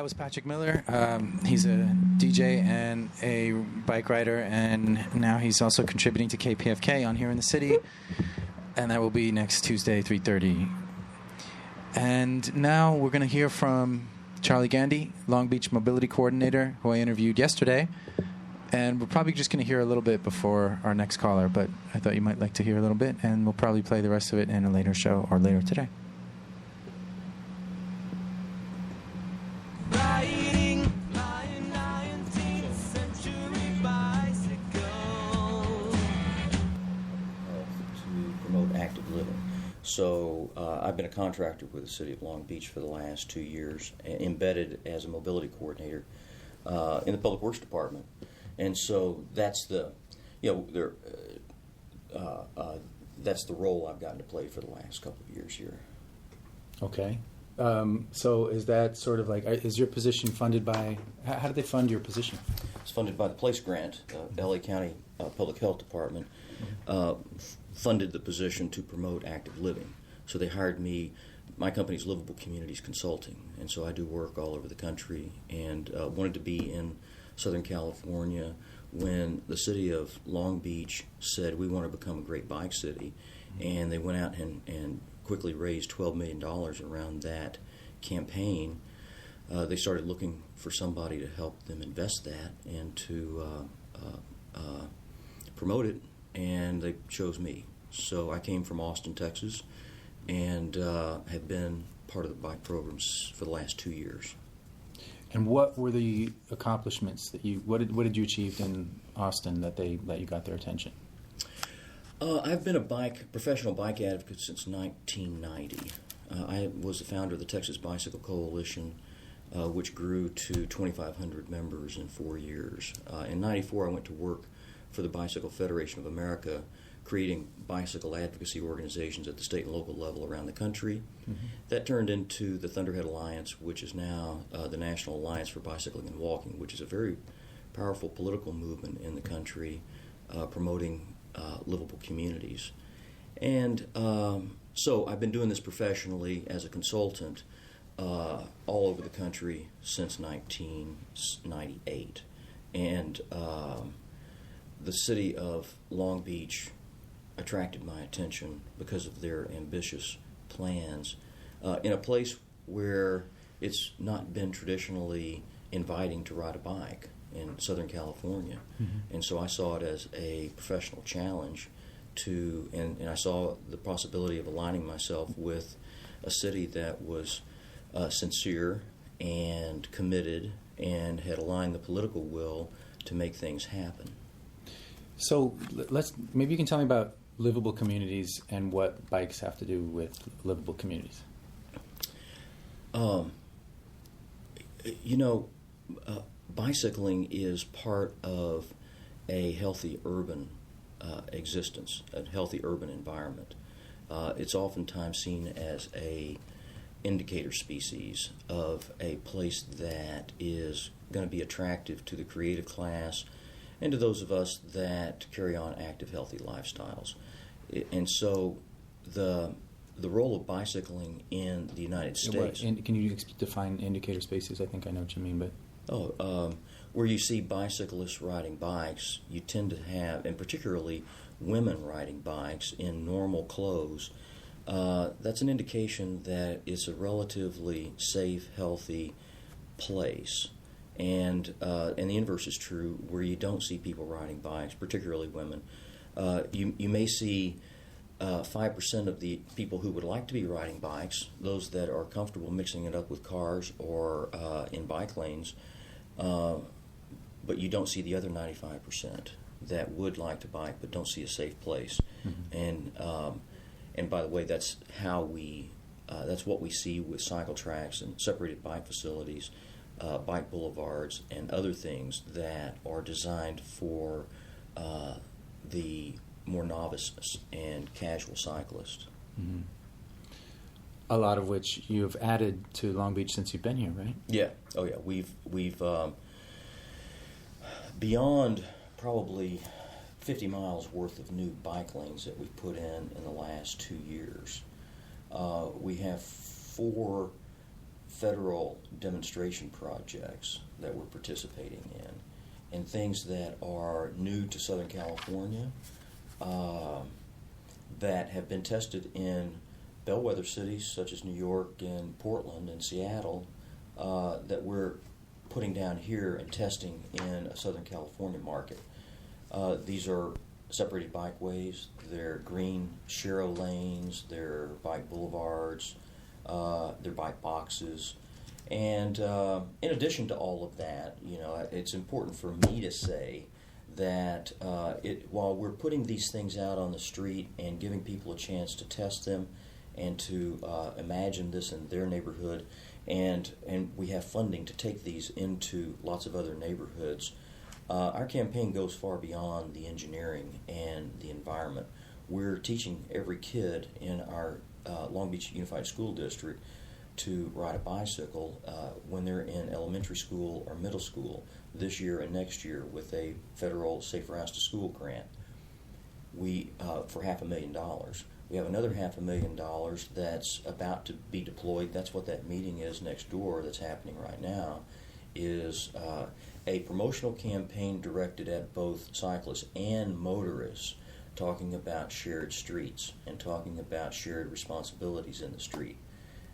was Patrick Miller. He's a DJ and a bike rider, and now he's also contributing to KPFK on Here in the City, and that will be next Tuesday, 3:30. And now we're going to hear from Charlie Gandy, Long Beach Mobility Coordinator, who I interviewed yesterday. And we're probably just going to hear a little bit before our next caller, but I thought you might like to hear a little bit, and we'll probably play the rest of it in a later show or later today. Riding my 19th century bicycle. To promote active living. So I've been a contractor with the City of Long Beach for the last 2 years, embedded as a mobility coordinator in the Public Works Department. And so that's the, that's the role I've gotten to play for the last couple of years here. Okay. So is that sort of like, is your position funded by, how do they fund your position? It's funded by the PLACE grant. LA County Public Health Department funded the position to promote active living. So they hired me. My company's Livable Communities Consulting, and so I do work all over the country, and wanted to be in Southern California when the city of Long Beach said we want to become a great bike city, and they went out and quickly raised $12 million around that campaign. They started looking for somebody to help them invest that and to promote it, and they chose me. So I came from Austin, Texas, and have been part of the bike programs for the last 2 years. And what were the accomplishments that what did you achieve in Austin that you got their attention? I've been a professional bike advocate since 1990. I was the founder of the Texas Bicycle Coalition, which grew to 2,500 members in 4 years. In '94, I went to work for the Bicycle Federation of America, creating bicycle advocacy organizations at the state and local level around the country. Mm-hmm. That turned into the Thunderhead Alliance, which is now the National Alliance for Bicycling and Walking, which is a very powerful political movement in the country promoting livable communities. And so I've been doing this professionally as a consultant all over the country since 1998. And the city of Long Beach attracted my attention because of their ambitious plans in a place where it's not been traditionally inviting to ride a bike in Southern California. Mm-hmm. And so I saw it as a professional challenge and I saw the possibility of aligning myself with a city that was sincere and committed and had aligned the political will to make things happen. So maybe you can tell me about livable communities and what bikes have to do with livable communities. Bicycling is part of a healthy urban existence, a healthy urban environment. It's oftentimes seen as a indicator species of a place that is going to be attractive to the creative class and to those of us that carry on active, healthy lifestyles. And so the role of bicycling in the United States... Can you define indicator spaces? I think I know what you mean, but... where you see bicyclists riding bikes, you tend to have, and particularly women riding bikes in normal clothes, that's an indication that it's a relatively safe, healthy place. And the inverse is true, where you don't see people riding bikes, particularly women. You may see 5% of the people who would like to be riding bikes, those that are comfortable mixing it up with cars or in bike lanes, but you don't see the other 95% that would like to bike but don't see a safe place. Mm-hmm. And by the way, that's what we see with cycle tracks and separated bike facilities, bike boulevards, and other things that are designed for the more novice and casual cyclist. Mm-hmm. A lot of which you've added to Long Beach since you've been here, right? Yeah. Oh, yeah. We've beyond probably 50 miles worth of new bike lanes that we've put in the last 2 years. We have 4 federal demonstration projects that we're participating in, and things that are new to Southern California, that have been tested in bellwether cities such as New York and Portland and Seattle, that we're putting down here and testing in a Southern California market. These are separated bikeways, they're green shero lanes, they're bike boulevards, they're bike boxes. And in addition to all of that, it's important for me to say that while we're putting these things out on the street and giving people a chance to test them and to imagine this in their neighborhood, and we have funding to take these into lots of other neighborhoods, our campaign goes far beyond the engineering and the environment. We're teaching every kid in our Long Beach Unified School District to ride a bicycle when they're in elementary school or middle school this year and next year with a federal Safe Routes to School grant. We for $500,000. We have another $500,000 that's about to be deployed. That's what that meeting is next door that's happening right now, is a promotional campaign directed at both cyclists and motorists, talking about shared streets and talking about shared responsibilities in the street.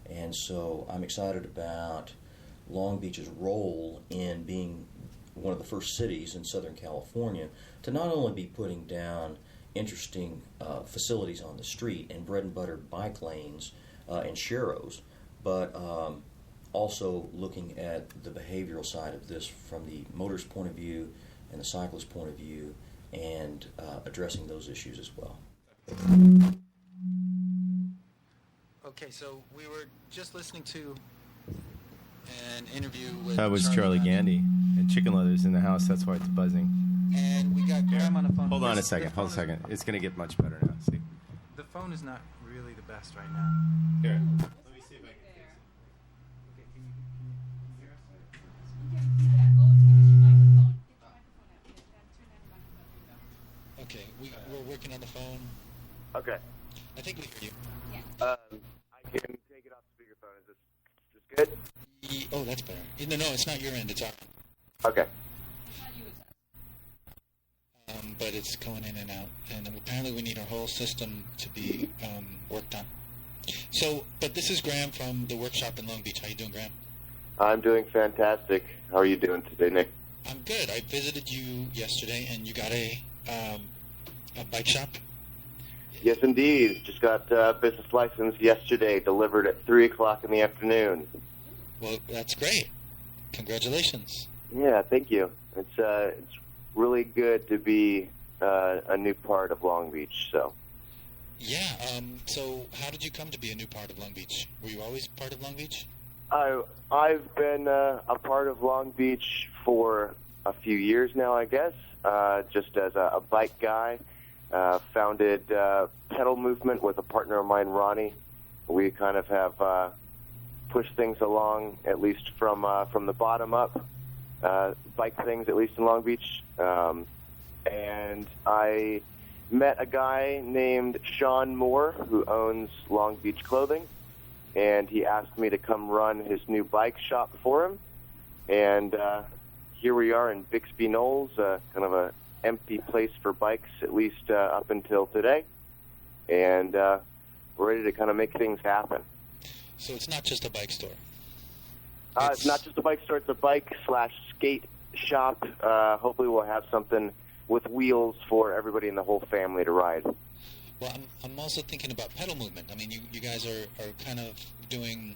And so I'm excited about Long Beach's role in being one of the first cities in Southern California to not only be putting down interesting facilities on the street and bread and butter bike lanes and sheros, but also looking at the behavioral side of this from the motorist point of view and the cyclist point of view, and addressing those issues as well. Okay, so we were just listening to an interview with... That was Charlie Gandy, and Chicken Leather's in the house, that's why it's buzzing. And we got Graham on the phone. Hold on a second, It's going to get much better now, see. The phone is not really the best right now. Here, let me see if I can fix it. Okay, can you hear us? Okay, we're working on the phone. Okay. I think we hear you. I can take it off speakerphone. Is this good? Oh, that's better. No, it's not your end. It's our end. Okay. But it's going in and out, and apparently we need our whole system to be worked on. So, but this is Graham from the workshop in Long Beach. How you doing, Graham? I'm doing fantastic. How are you doing today, Nick? I'm good. I visited you yesterday, and you got a bike shop? Yes, indeed. Just got a business license yesterday, delivered at 3 o'clock in the afternoon. Well, that's great. Congratulations. Yeah, thank you. It's really good to be a new part of Long Beach. So. Yeah. So, how did you come to be a new part of Long Beach? Were you always part of Long Beach? I've been a part of Long Beach for a few years now, I guess. Just as a bike guy. Founded Pedal Movement with a partner of mine, Ronnie. We kind of have pushed things along, at least from the bottom up, bike things, at least in Long Beach. And I met a guy named Sean Moore, who owns Long Beach Clothing, and he asked me to come run his new bike shop for him. And here we are in Bixby Knolls, kind of a empty place for bikes, at least up until today, and we're ready to kind of make things happen. So it's not just a bike store? It's not just a bike store, it's a bike/skate shop. Hopefully we'll have something with wheels for everybody in the whole family to ride. Well, I'm also thinking about Pedal Movement. I mean, you guys are kind of doing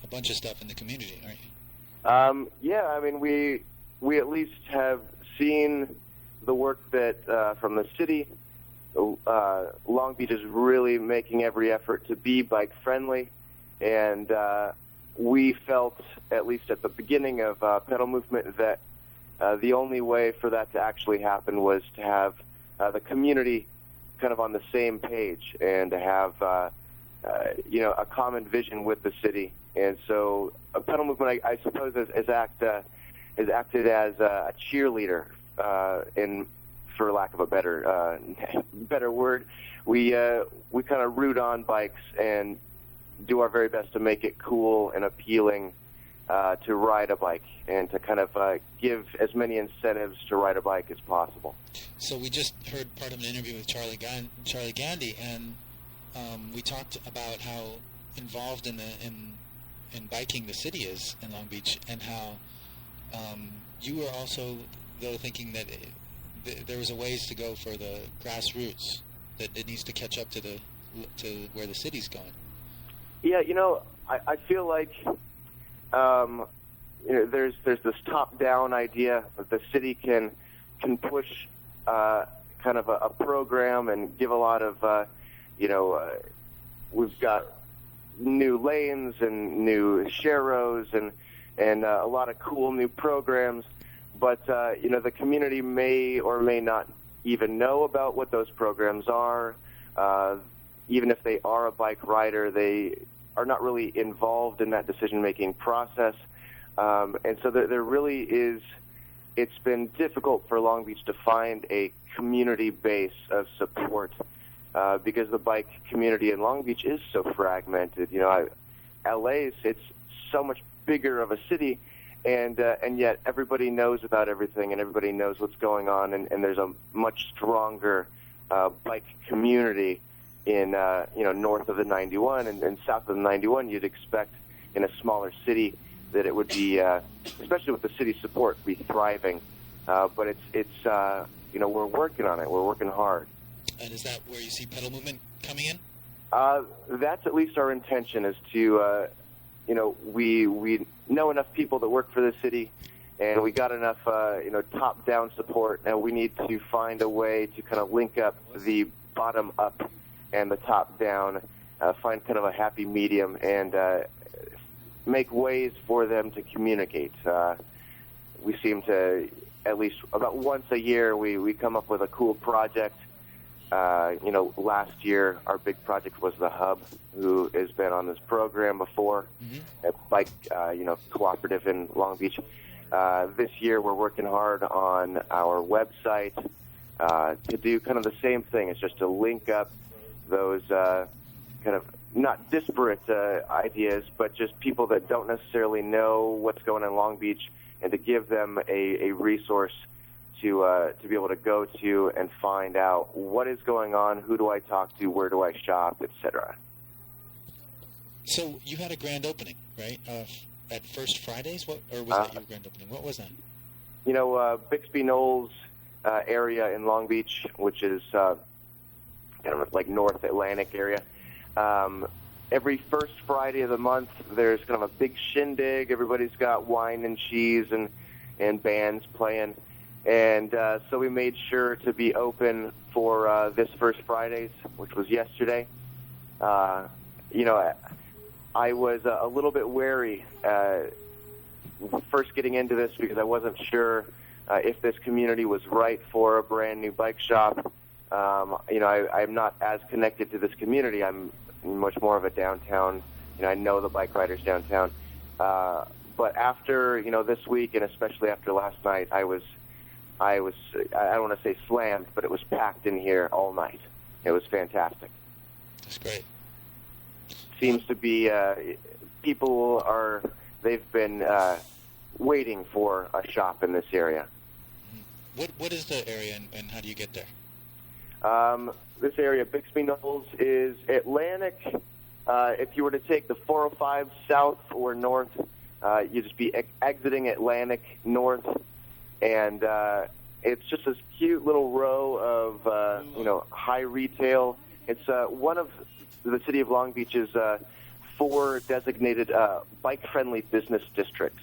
a bunch of stuff in the community, aren't you? Yeah, I mean, we at least have seen the work that from the city. Long Beach is really making every effort to be bike friendly, and we felt, at least at the beginning of Pedal Movement, that the only way for that to actually happen was to have the community kind of on the same page and to have a common vision with the city. And so Pedal Movement, I suppose, has acted as a cheerleader. For lack of a better word, we kind of root on bikes and do our very best to make it cool and appealing to ride a bike, and to kind of give as many incentives to ride a bike as possible. So we just heard part of an interview with Charlie Gandhi, and we talked about how involved in biking the city is in Long Beach, and how you were also, though, thinking that there was a ways to go for the grassroots, that it needs to catch up to where the city's going. Yeah, I feel like there's this top-down idea that the city can push kind of a program and give a lot of we've got new lanes and new sharrows and a lot of cool new programs, but the community may or may not even know about what those programs are. Even if they are a bike rider, they are not really involved in that decision-making process. And so there really is, it's been difficult for Long Beach to find a community base of support because the bike community in Long Beach is so fragmented. LA's, it's so much bigger of a city, and yet everybody knows about everything, and everybody knows what's going on, and there's a much stronger bike community in north of the 91 and south of the 91. You'd expect in a smaller city that it would be, especially with the city's support, be thriving. But it's we're working on it. We're working hard. And is that where you see pedal movement coming in? That's at least our intention, is to, we know enough people that work for the city, and we got enough, top-down support. Now we need to find a way to kind of link up the bottom-up and the top-down, find kind of a happy medium, and make ways for them to communicate. We seem to, at least about once a year, we come up with a cool project. Last year our big project was the Hub, who has been on this program before, a bike, cooperative in Long Beach. This year we're working hard on our website to do kind of the same thing. It's just to link up those kind of not disparate ideas, but just people that don't necessarily know what's going on in Long Beach, and to give them a resource to be able to go to and find out what is going on, who do I talk to, where do I shop, etc. So you had a grand opening, right? At First Fridays, or was that your grand opening? What was that? Bixby Knolls area in Long Beach, which is kind of like North Atlantic area. Every first Friday of the month, there's kind of a big shindig. Everybody's got wine and cheese and bands playing. And so we made sure to be open for this First Fridays, which was yesterday. I was a little bit wary first getting into this, because I wasn't sure if this community was right for a brand new bike shop. I'm not as connected to this community. I'm much more of a downtown. I know the bike riders downtown. But after this week, and especially after last night, I don't want to say slammed, but it was packed in here all night. It was fantastic. That's great. Seems to be they've been waiting for a shop in this area. What is the area, and how do you get there? This area, Bixby Knolls, is Atlantic. If you were to take the 405 south or north, you'd just be exiting Atlantic north, and it's just this cute little row of high retail. It's one of the city of Long Beach's 4 designated bike-friendly business districts.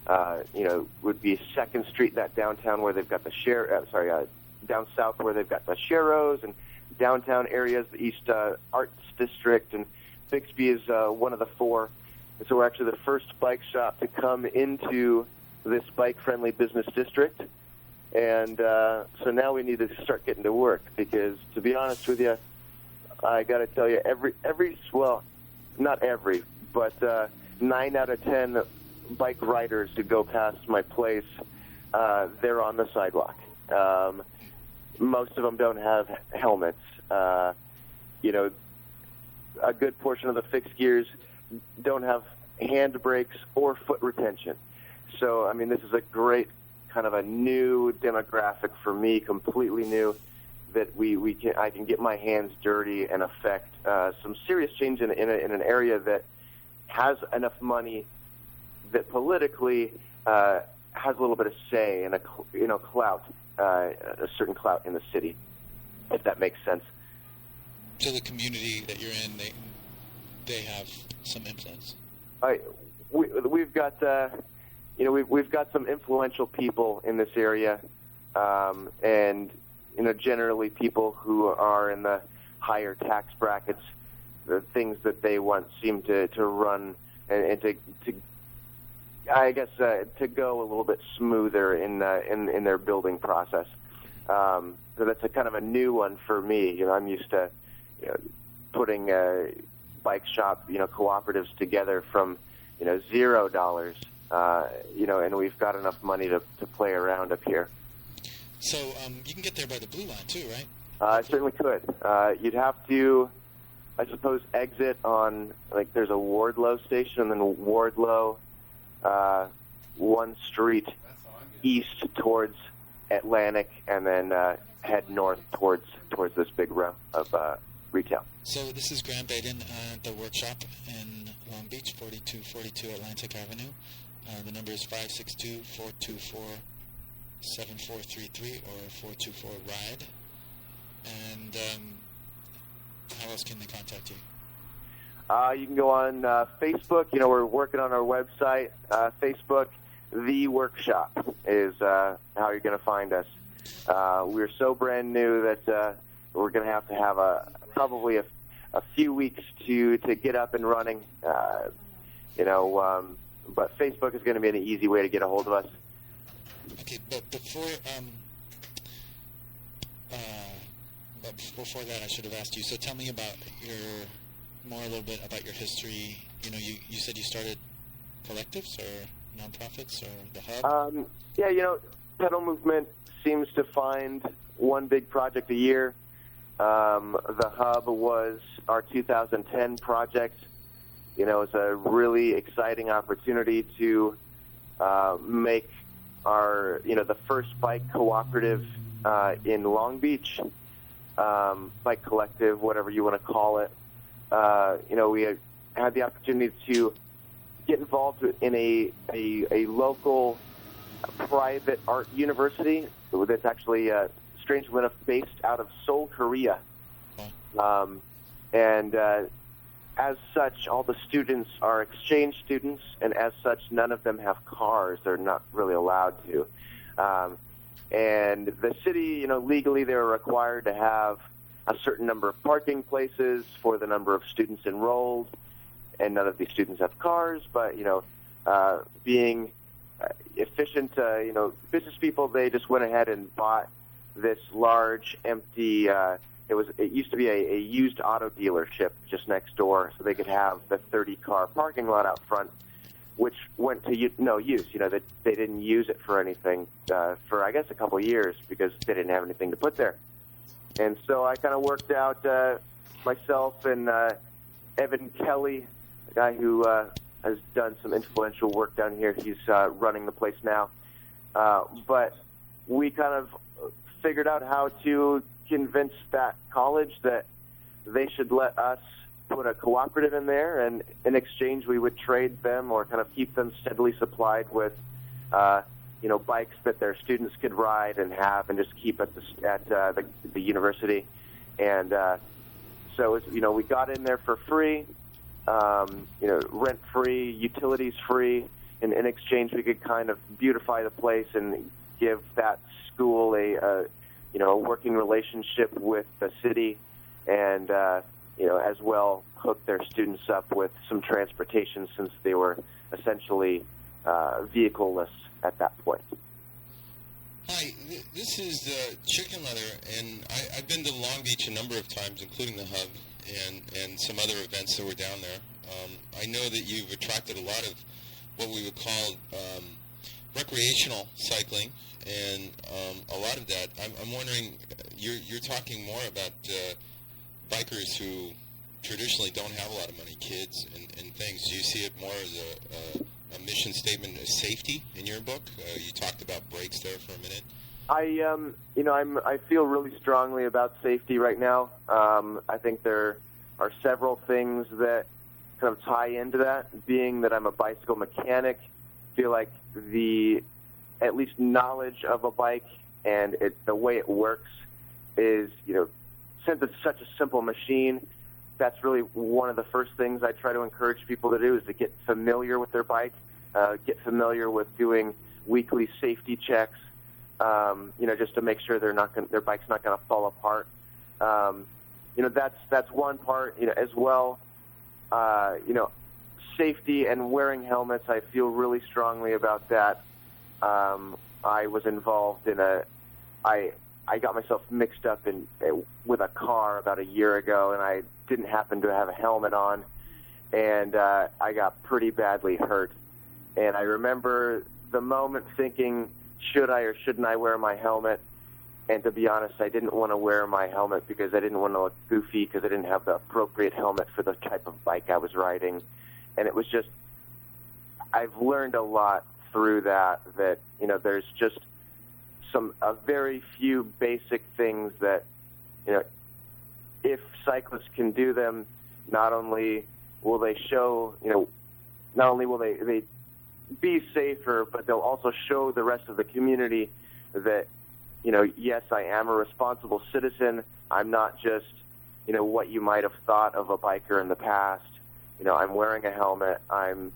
Would be 2nd Street, that downtown where they've got the down south where they've got the Sharrows, and downtown areas, the East Arts District, and Bixby is one of the 4. And so we're actually the first bike shop to come into this bike-friendly business district. And so now we need to start getting to work, because to be honest with you, I got to tell you, not every, but 9 out of 10 bike riders who go past my place, they're on the sidewalk. Most of them don't have helmets. a good portion of the fixed gears don't have hand brakes or foot retention. So, I mean, this is a great kind of a new demographic for me, completely new, that I can get my hands dirty and affect some serious change in an area that has enough money that politically has a little bit of say and a clout, a certain clout in the city, if that makes sense. So the community that you're in, they have some influence. We've got we've got some influential people in this area, and generally people who are in the higher tax brackets. The things that they want seem to run and to I guess to go a little bit smoother in their building process. So that's a kind of a new one for me. I'm used to putting bike shop cooperatives together from $0, and we've got enough money to play around up here. So you can get there by the Blue Line too, right? I certainly could. You'd have to, I suppose, exit on, there's a Wardlow station, and then Wardlow, one street east towards Atlantic, and then head north towards this big row of retail. So this is Graham Baden at the workshop in Long Beach, 4242 Atlantic Avenue. The number is 562-424-7433 or 424-RIDE. And how else can they contact you? You can go on Facebook. We're working on our website. Facebook, The Workshop is how you're going to find us. We're so brand new that we're going to have probably a few weeks to get up and running. But Facebook is going to be an easy way to get a hold of us. Okay, but before that, I should have asked you. So tell me about a little bit about your history. You said you started collectives or nonprofits or the hub. Pedal Movement seems to find one big project a year. The hub was our 2010 project. It's a really exciting opportunity to make our, the first bike cooperative in Long Beach, bike collective, whatever you want to call it. We had the opportunity to get involved in a local private art university that's actually, strangely enough, based out of Seoul, Korea. As such, all the students are exchange students, and as such, none of them have cars. They're not really allowed to. And the city, legally they're required to have a certain number of parking places for the number of students enrolled, and none of these students have cars. But, being efficient, business people, they just went ahead and bought this large, empty, it used to be a used auto dealership just next door, so they could have the 30-car parking lot out front, which went to no use. They didn't use it for anything for, I guess, a couple of years because they didn't have anything to put there. And so I kind of worked out myself and Evan Kelly, a guy who has done some influential work down here. He's running the place now. But we kind of figured out how to convince that college that they should let us put a cooperative in there, and in exchange we would trade them or kind of keep them steadily supplied with bikes that their students could ride and have and just keep at the university. And so we got in there for free, rent free, utilities free, and in exchange we could kind of beautify the place and give that school a working relationship with the city, and as well hook their students up with some transportation since they were essentially vehicleless at that point. Hi, this is Chicken Leather, and I've been to Long Beach a number of times, including the hub and some other events that were down there. I know that you've attracted a lot of what we would call recreational cycling, and a lot of that. I'm wondering, you're talking more about bikers who traditionally don't have a lot of money, kids and things. Do you see it more as a mission statement of safety in your book? You talked about brakes there for a minute. I feel really strongly about safety right now. I think there are several things that kind of tie into that. Being that I'm a bicycle mechanic, I feel like the at least knowledge of a bike and the way it works is, since it's such a simple machine, that's really one of the first things I try to encourage people to do is to get familiar with their bike, get familiar with doing weekly safety checks, just to make sure their bike's not going to fall apart. That's one part. As well, safety and wearing helmets. I feel really strongly about that. I was involved in I got myself mixed up with a car about a year ago, and I didn't happen to have a helmet on, and I got pretty badly hurt. And I remember the moment thinking, should I or shouldn't I wear my helmet? And to be honest, I didn't want to wear my helmet because I didn't want to look goofy because I didn't have the appropriate helmet for the type of bike I was riding. And it was just, I've learned a lot through that, there's just a very few basic things that, if cyclists can do them, not only will they show, not only will they be safer, but they'll also show the rest of the community that, yes, I am a responsible citizen. I'm not just, what you might have thought of a biker in the past. I'm wearing a helmet. I'm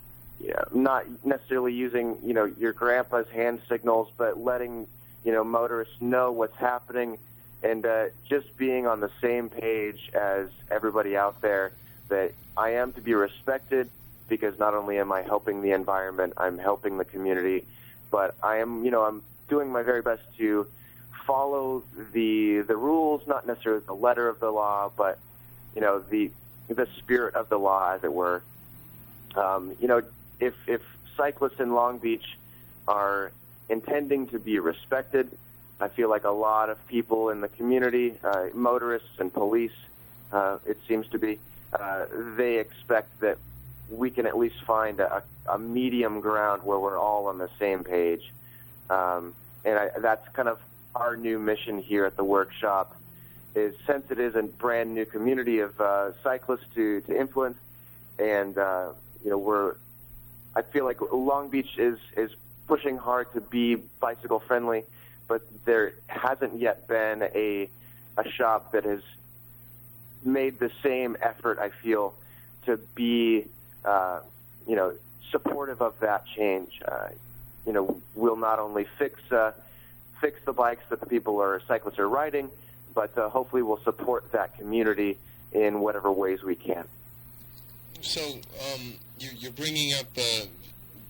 not necessarily using, your grandpa's hand signals, but letting, motorists know what's happening and just being on the same page as everybody out there that I am to be respected because not only am I helping the environment, I'm helping the community, but I am, I'm doing my very best to follow the rules, not necessarily the letter of the law, but, the spirit of the law, as it were. If cyclists in Long Beach are intending to be respected, I feel like a lot of people in the community, motorists and police, it seems to be, they expect that we can at least find a medium ground where we're all on the same page. That's kind of our new mission here at the workshop, is since it is a brand new community of cyclists to influence, and I feel like Long Beach is pushing hard to be bicycle friendly, but there hasn't yet been a shop that has made the same effort, I feel, to be supportive of that change. We'll not only fix the bikes that the people or cyclists are riding, but hopefully we'll support that community in whatever ways we can. So you're bringing up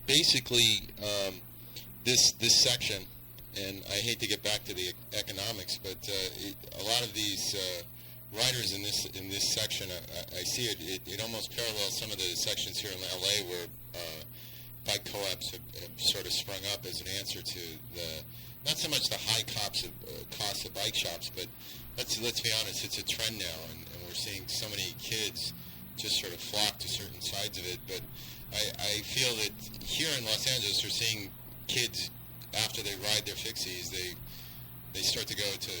basically this section, and I hate to get back to the economics, but a lot of these riders in this section, I see it almost parallels some of the sections here in LA where bike co-ops have sort of sprung up as an answer to not so much the high costs of bike shops, but let's be honest, it's a trend now, and we're seeing so many kids just sort of flock to certain sides of it. But I feel that here in Los Angeles, we're seeing kids, after they ride their fixies, they start to go to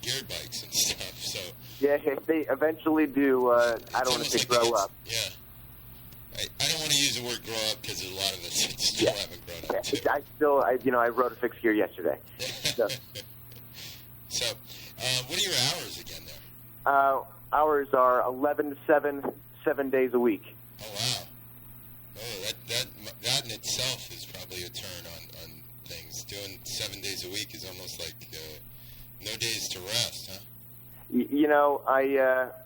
geared bikes and stuff. So yeah, they eventually do. I don't want to say grow up. Yeah. I don't want to use the word grow up because a lot of us still haven't grown up too. I rode a fixed gear yesterday. So, what are your hours again there? Hours are 11 to 7 days a week. Oh wow! Oh, that in itself is probably a turn on things. Doing 7 days a week is almost like no days to rest, huh?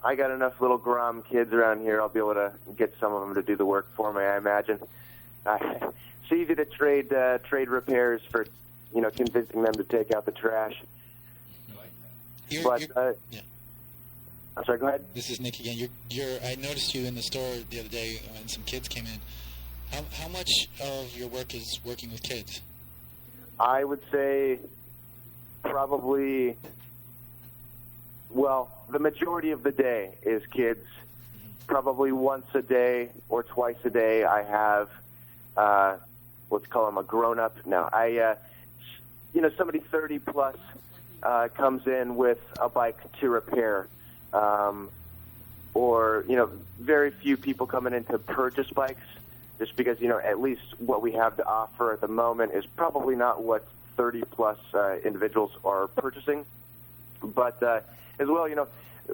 I got enough little Grom kids around here. I'll be able to get some of them to do the work for me, I imagine. It's easy to trade repairs for, convincing them to take out the trash. I'm sorry, go ahead. This is Nick again. I noticed you in the store the other day, and some kids came in. How much of your work is working with kids? I would say probably, the majority of the day is kids. probably once a day or twice a day, I have, let's call him a grown-up. No, somebody 30 plus comes in with a bike to repair, or very few people coming in to purchase bikes, just because at least what we have to offer at the moment is probably not what 30 plus individuals are purchasing. But as well,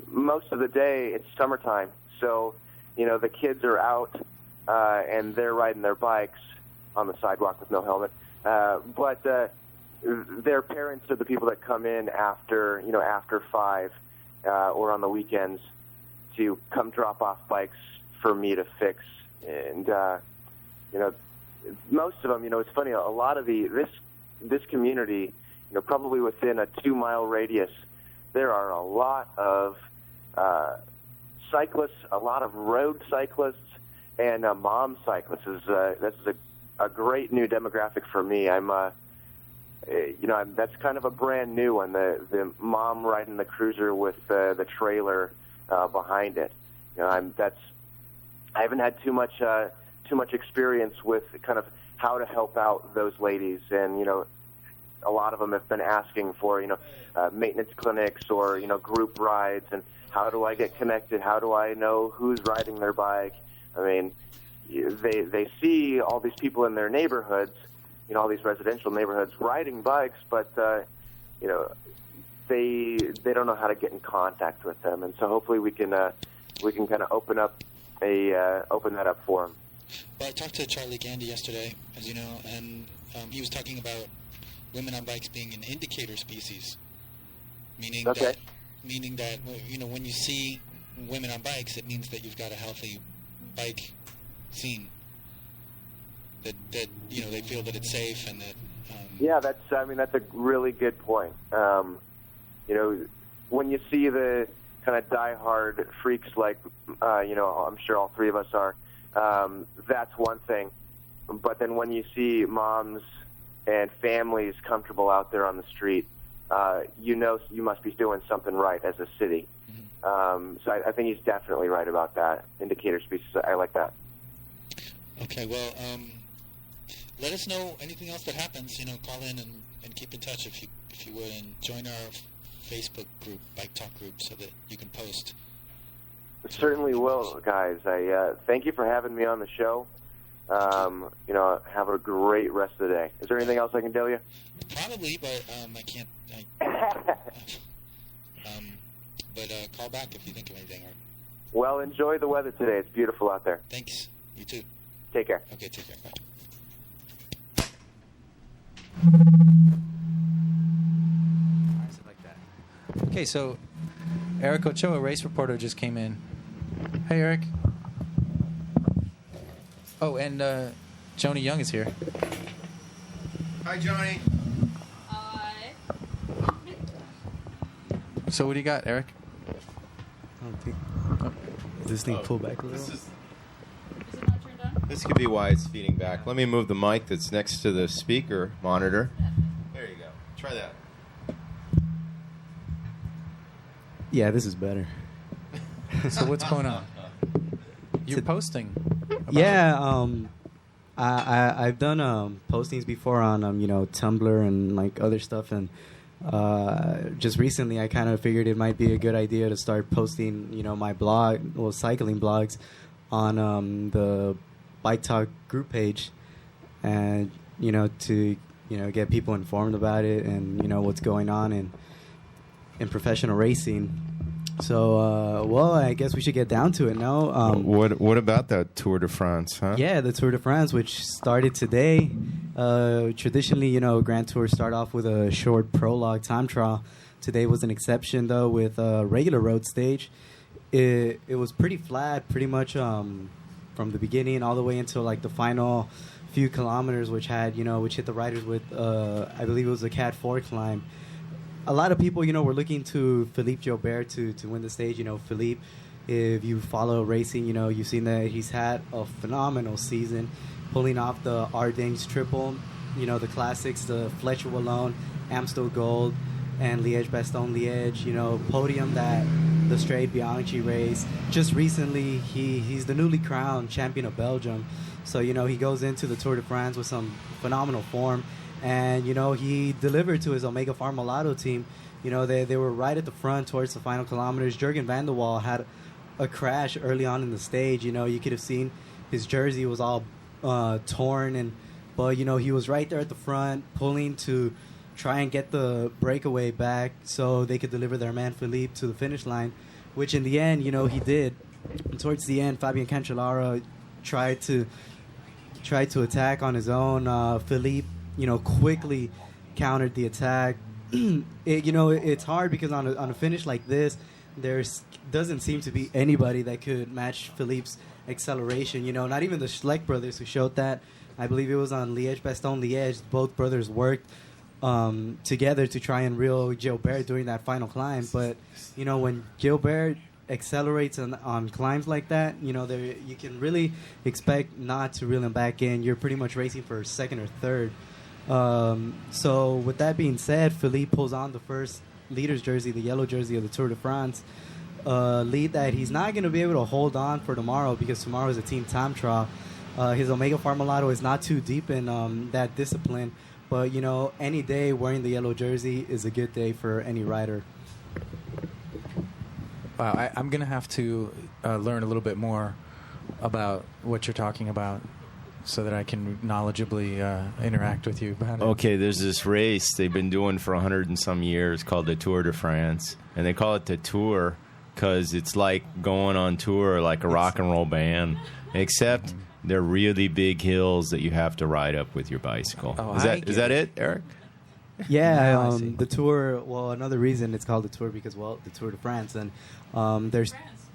most of the day it's summertime, so the kids are out and they're riding their bikes on the sidewalk with no helmet. But their parents are the people that come in after 5 or on the weekends to come drop off bikes for me to fix. And most of them, it's funny. A lot of this community, probably within a 2-mile radius, there are a lot of cyclists, a lot of road cyclists, and mom cyclists. This is a great new demographic for me. That's kind of a brand new one. The mom riding the cruiser with the trailer behind it. I haven't had too much experience with kind of how to help out those ladies, and a lot of them have been asking for maintenance clinics or group rides, and how do I get connected? How do I know who's riding their bike? I mean, they see all these people in their neighborhoods, all these residential neighborhoods riding bikes, but they don't know how to get in contact with them, and so hopefully we can kind of open that up for them. Well, I talked to Charlie Gandy yesterday, as you know, and he was talking about women on bikes being an indicator species, meaning that when you see women on bikes, it means that you've got a healthy bike scene. That they feel that it's safe and that. That's a really good point. When you see the kind of diehard freaks like I'm sure all three of us are, that's one thing. But then when you see moms and families comfortable out there on the street, you must be doing something right as a city. So I think he's definitely right about that. Indicator species, I like that. Okay, well, let us know anything else that happens. Call in and keep in touch if you would, and join our Facebook group, BikeTalk group, so that you can post. Certainly will, guys. I thank you for having me on the show. Have a great rest of the day. Is there anything else I can tell you? Probably, but I can't. But call back if you think of anything. Well, enjoy the weather today. It's beautiful out there. Thanks. You too. Take care. Okay, take care. Bye. Okay, so Eric Ochoa, race reporter, just came in. Hey, Eric. Oh, and Joni Young is here. Hi, Johnny. Hi. So what do you got, Eric? I don't think... Does this thing pull back a little? Is it not turned on? This could be why it's feeding back. Let me move the mic that's next to the speaker monitor. There you go. Try that. Yeah, this is better. So what's going on? You're posting. Yeah, I've done postings before on Tumblr and like other stuff, and just recently I kind of figured it might be a good idea to start posting my blog, cycling blogs, on the BikeTalk group page, and to get people informed about it and what's going on in professional racing. So, well, I guess we should get down to it now. What about that Tour de France, huh? Yeah, the Tour de France, which started today. Traditionally, Grand Tours start off with a short prologue time trial. Today was an exception, though, with a regular road stage. It was pretty flat, pretty much from the beginning all the way until like the final few kilometers, which hit the riders with, I believe it was a Cat 4 climb. A lot of people, were looking to Philippe Gilbert to win the stage. Philippe, if you follow racing, you've seen that he's had a phenomenal season, pulling off the Ardennes Triple, the classics, the Fletcher Wallon, Amstel Gold, and Liège-Bastogne-Liège, podium that the straight Bianchi race. Just recently, he's the newly crowned champion of Belgium. So, he goes into the Tour de France with some phenomenal form. And, he delivered to his Omega Pharma team. They were right at the front towards the final kilometers. Jurgen van der Wal had a crash early on in the stage. You could have seen his jersey was all torn. But, he was right there at the front, pulling to try and get the breakaway back so they could deliver their man Philippe to the finish line, which in the end, he did. And towards the end, Fabian Cancellara tried to attack on his own. Philippe, quickly countered the attack. It's hard because on a finish like this, doesn't seem to be anybody that could match Philippe's acceleration. Not even the Schleck brothers who showed that. I believe it was on Liège-Bastogne-Liège. Both brothers worked together to try and reel Gilbert during that final climb. But, when Gilbert accelerates on climbs like that, you can really expect not to reel him back in. You're pretty much racing for second or third. So with that being said, Philippe pulls on the first leader's jersey, the yellow jersey of the Tour de France, lead that he's not going to be able to hold on for tomorrow because tomorrow is a team time trial. His Omega Pharma is not too deep in that discipline, but any day wearing the yellow jersey is a good day for any rider. Wow, I'm going to have to learn a little bit more about what you're talking about so that I can knowledgeably interact with you about it. Okay, there's this race they've been doing for 100 and some years called the Tour de France, and they call it the Tour because it's like going on tour like a rock and roll band, except they're really big hills that you have to ride up with your bicycle. Oh, is that it, Eric? Yeah, the Tour. Well, another reason it's called the Tour because the Tour de France, and there's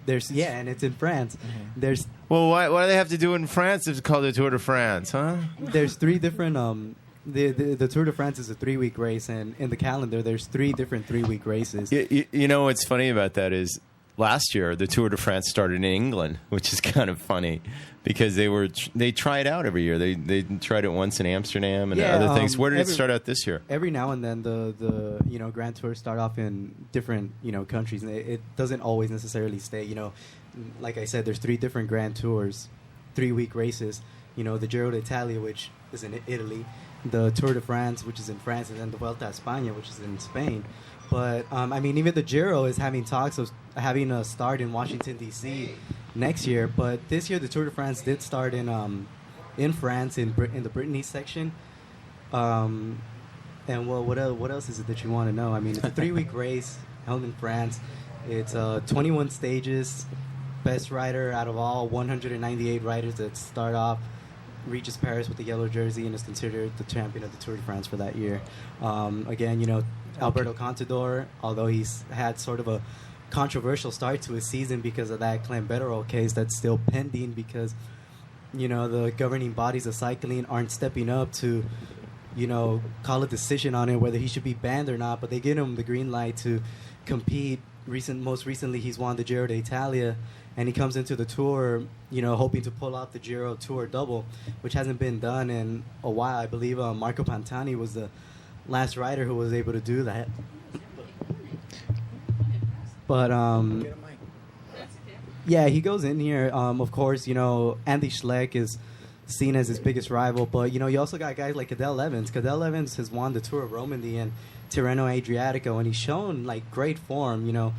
and it's in France. Mm-hmm. There's why do they have to do it in France if it's called the Tour de France, huh? There's three different. The Tour de France is a 3-week race, and in the calendar there's 3 different 3-week races. You know what's funny about that is last year the Tour de France started in England, which is kind of funny because they try it out every year. They tried it once in Amsterdam and other things. Where did it start out this year? Every now and then the Grand Tours start off in different countries, and it doesn't always necessarily stay. Like I said, there's 3 different Grand Tours, 3-week races. The Giro d'Italia, which is in Italy, the Tour de France, which is in France, and then the Vuelta a España, which is in Spain. But even the Giro is having talks of having a start in Washington D.C. next year. But this year the Tour de France did start in France in the Brittany section. And what else is it that you want to know? It's a 3-week race held in France. It's 21 stages. Best rider out of all 198 riders that start off reaches Paris with the yellow jersey and is considered the champion of the Tour de France for that year. Again, Alberto Contador, although he's had sort of a controversial start to his season because of that Clambeterol case that's still pending because, the governing bodies of cycling aren't stepping up to, call a decision on it, whether he should be banned or not, but they give him the green light to compete. Most recently, he's won the Giro d'Italia, and he comes into the Tour, hoping to pull off the Giro Tour double, which hasn't been done in a while. I believe Marco Pantani was the last rider who was able to do that. But yeah, he goes in here. Of course, Andy Schleck is seen as his biggest rival, but you also got guys like Cadel Evans. Cadel Evans has won the Tour of Romandy and Tirreno Adriatico, and he's shown great form.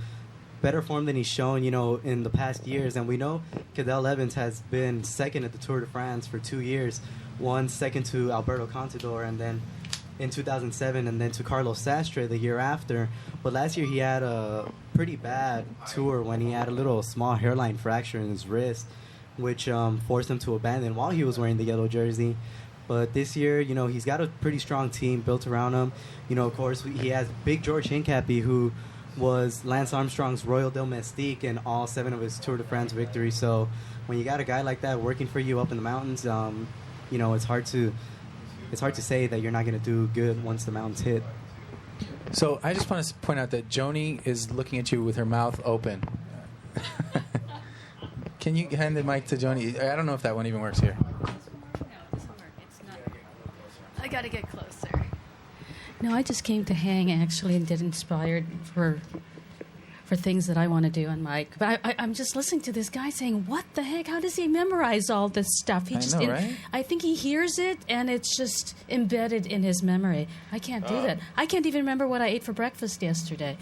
Better form than he's shown, in the past years. And we know Cadel Evans has been second at the Tour de France for 2 years, one second to Alberto Contador, and then in 2007, and then to Carlos Sastre the year after. But last year he had a pretty bad tour when he had a little small hairline fracture in his wrist, which forced him to abandon while he was wearing the yellow jersey. But this year, he's got a pretty strong team built around him. Of course, he has Big George Hincapie, who was Lance Armstrong's Royal Domestique in all 7 of his Tour de France victories. So when you got a guy like that working for you up in the mountains, it's hard to say that you're not going to do good once the mountains hit. So I just want to point out that Joni is looking at you with her mouth open. Can you hand the mic to Joni? I don't know if that one even works here. I gotta get closer. No, I just came to hang actually and get inspired for things that I want to do on bike. But I'm just listening to this guy saying, "What the heck? How does he memorize all this stuff?" He I know, right? I think he hears it, and it's just embedded in his memory. I can't do that. I can't even remember what I ate for breakfast yesterday.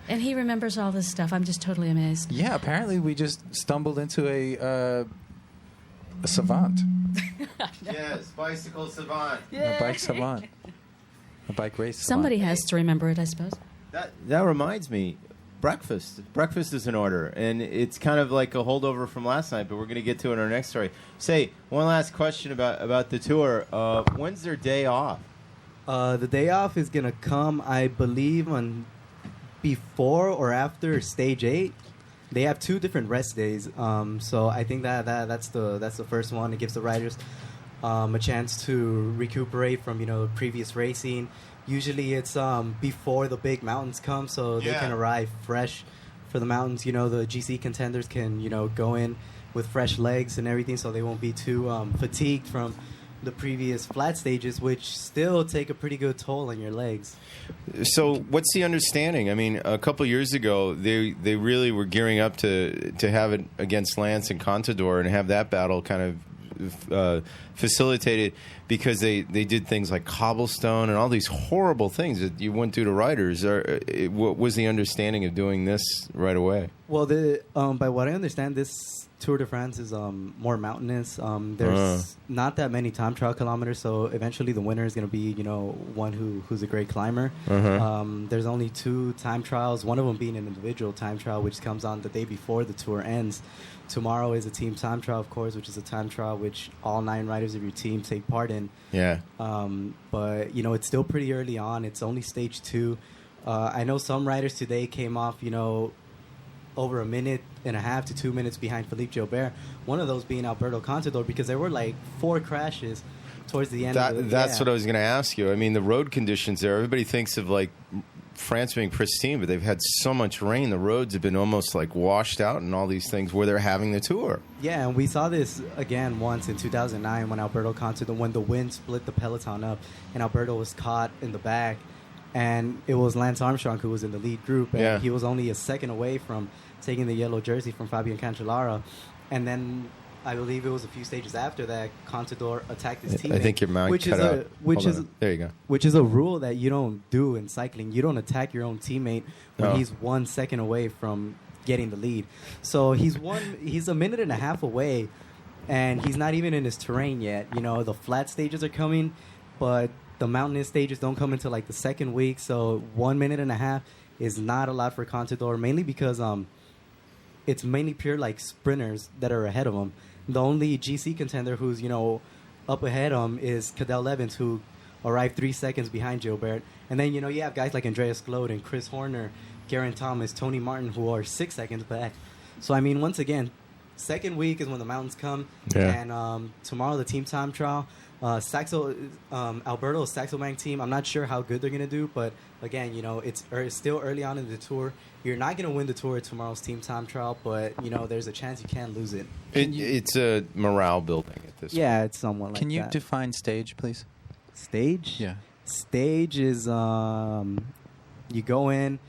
And he remembers all this stuff. I'm just totally amazed. Yeah, apparently we just stumbled into a savant. Yes, bicycle savant. A bike savant. A bike race savant. Somebody has to remember it, I suppose. That reminds me, breakfast. Breakfast is in order, and it's kind of like a holdover from last night, but we're going to get to it in our next story. Say, one last question about the tour. When's their day off? The day off is going to come, I believe, on before or after stage 8. They have 2 different rest days, so I think that's the first one. It gives the riders a chance to recuperate from previous racing. Usually it's before the big mountains come, so they can arrive fresh for the mountains. The GC contenders can go in with fresh legs and everything, so they won't be too fatigued from the previous flat stages, which still take a pretty good toll on your legs. So what's the understanding? I mean, a couple years ago, they really were gearing up to have it against Lance and Contador and have that battle kind of facilitated, because they did things like cobblestone and all these horrible things that you wouldn't do to riders. What was the understanding of doing this right away? Well, by what I understand, this Tour de France is more mountainous. There's not that many time trial kilometers, so eventually the winner is going to be one who's a great climber. There's only 2 time trials, one of them being an individual time trial, which comes on the day before the tour ends. Tomorrow is a team time trial, of course, which is a time trial which all 9 riders of your team take part in. Yeah. But it's still pretty early on. It's only stage 2. I know some riders today came off over a minute and a half to 2 minutes behind Philippe Gilbert. One of those being Alberto Contador, because there were like 4 crashes towards the end. That's what I was going to ask you. I mean, the road conditions there, everybody thinks of like France being pristine, but they've had so much rain. The roads have been almost like washed out and all these things where they're having the tour. Yeah, and we saw this again once in 2009 when Alberto Contador, when the wind split the peloton up and Alberto was caught in the back, and it was Lance Armstrong who was in the lead group, and he was only a second away from taking the yellow jersey from Fabian Cancellara. And then I believe it was a few stages after that, Contador attacked his teammate. I think your mic cut out. There you go. Which is a rule that you don't do in cycling. You don't attack your own teammate when he's 1 second away from getting the lead. So he's a minute and a half away, and he's not even in his terrain yet. The flat stages are coming, but the mountainous stages don't come until like the second week. So 1 minute and a half is not a lot for Contador, mainly because it's mainly pure like sprinters that are ahead of him. The only GC contender who's up ahead of him is Cadel Evans, who arrived 3 seconds behind Gilbert. And then you have guys like Andreas Glode and Chris Horner, Geraint Thomas, Tony Martin, who are 6 seconds back. So I mean, once again, second week is when the mountains come, and tomorrow the team time trial. Alberto's Saxo Bank team, I'm not sure how good they're going to do, but again, it's still early on in the tour. You're not going to win the tour at tomorrow's team time trial, but, there's a chance you can lose it. It's a morale building at this point. Yeah, it's somewhat like that. Can you define stage, please? Stage? Yeah. Stage is, you go in,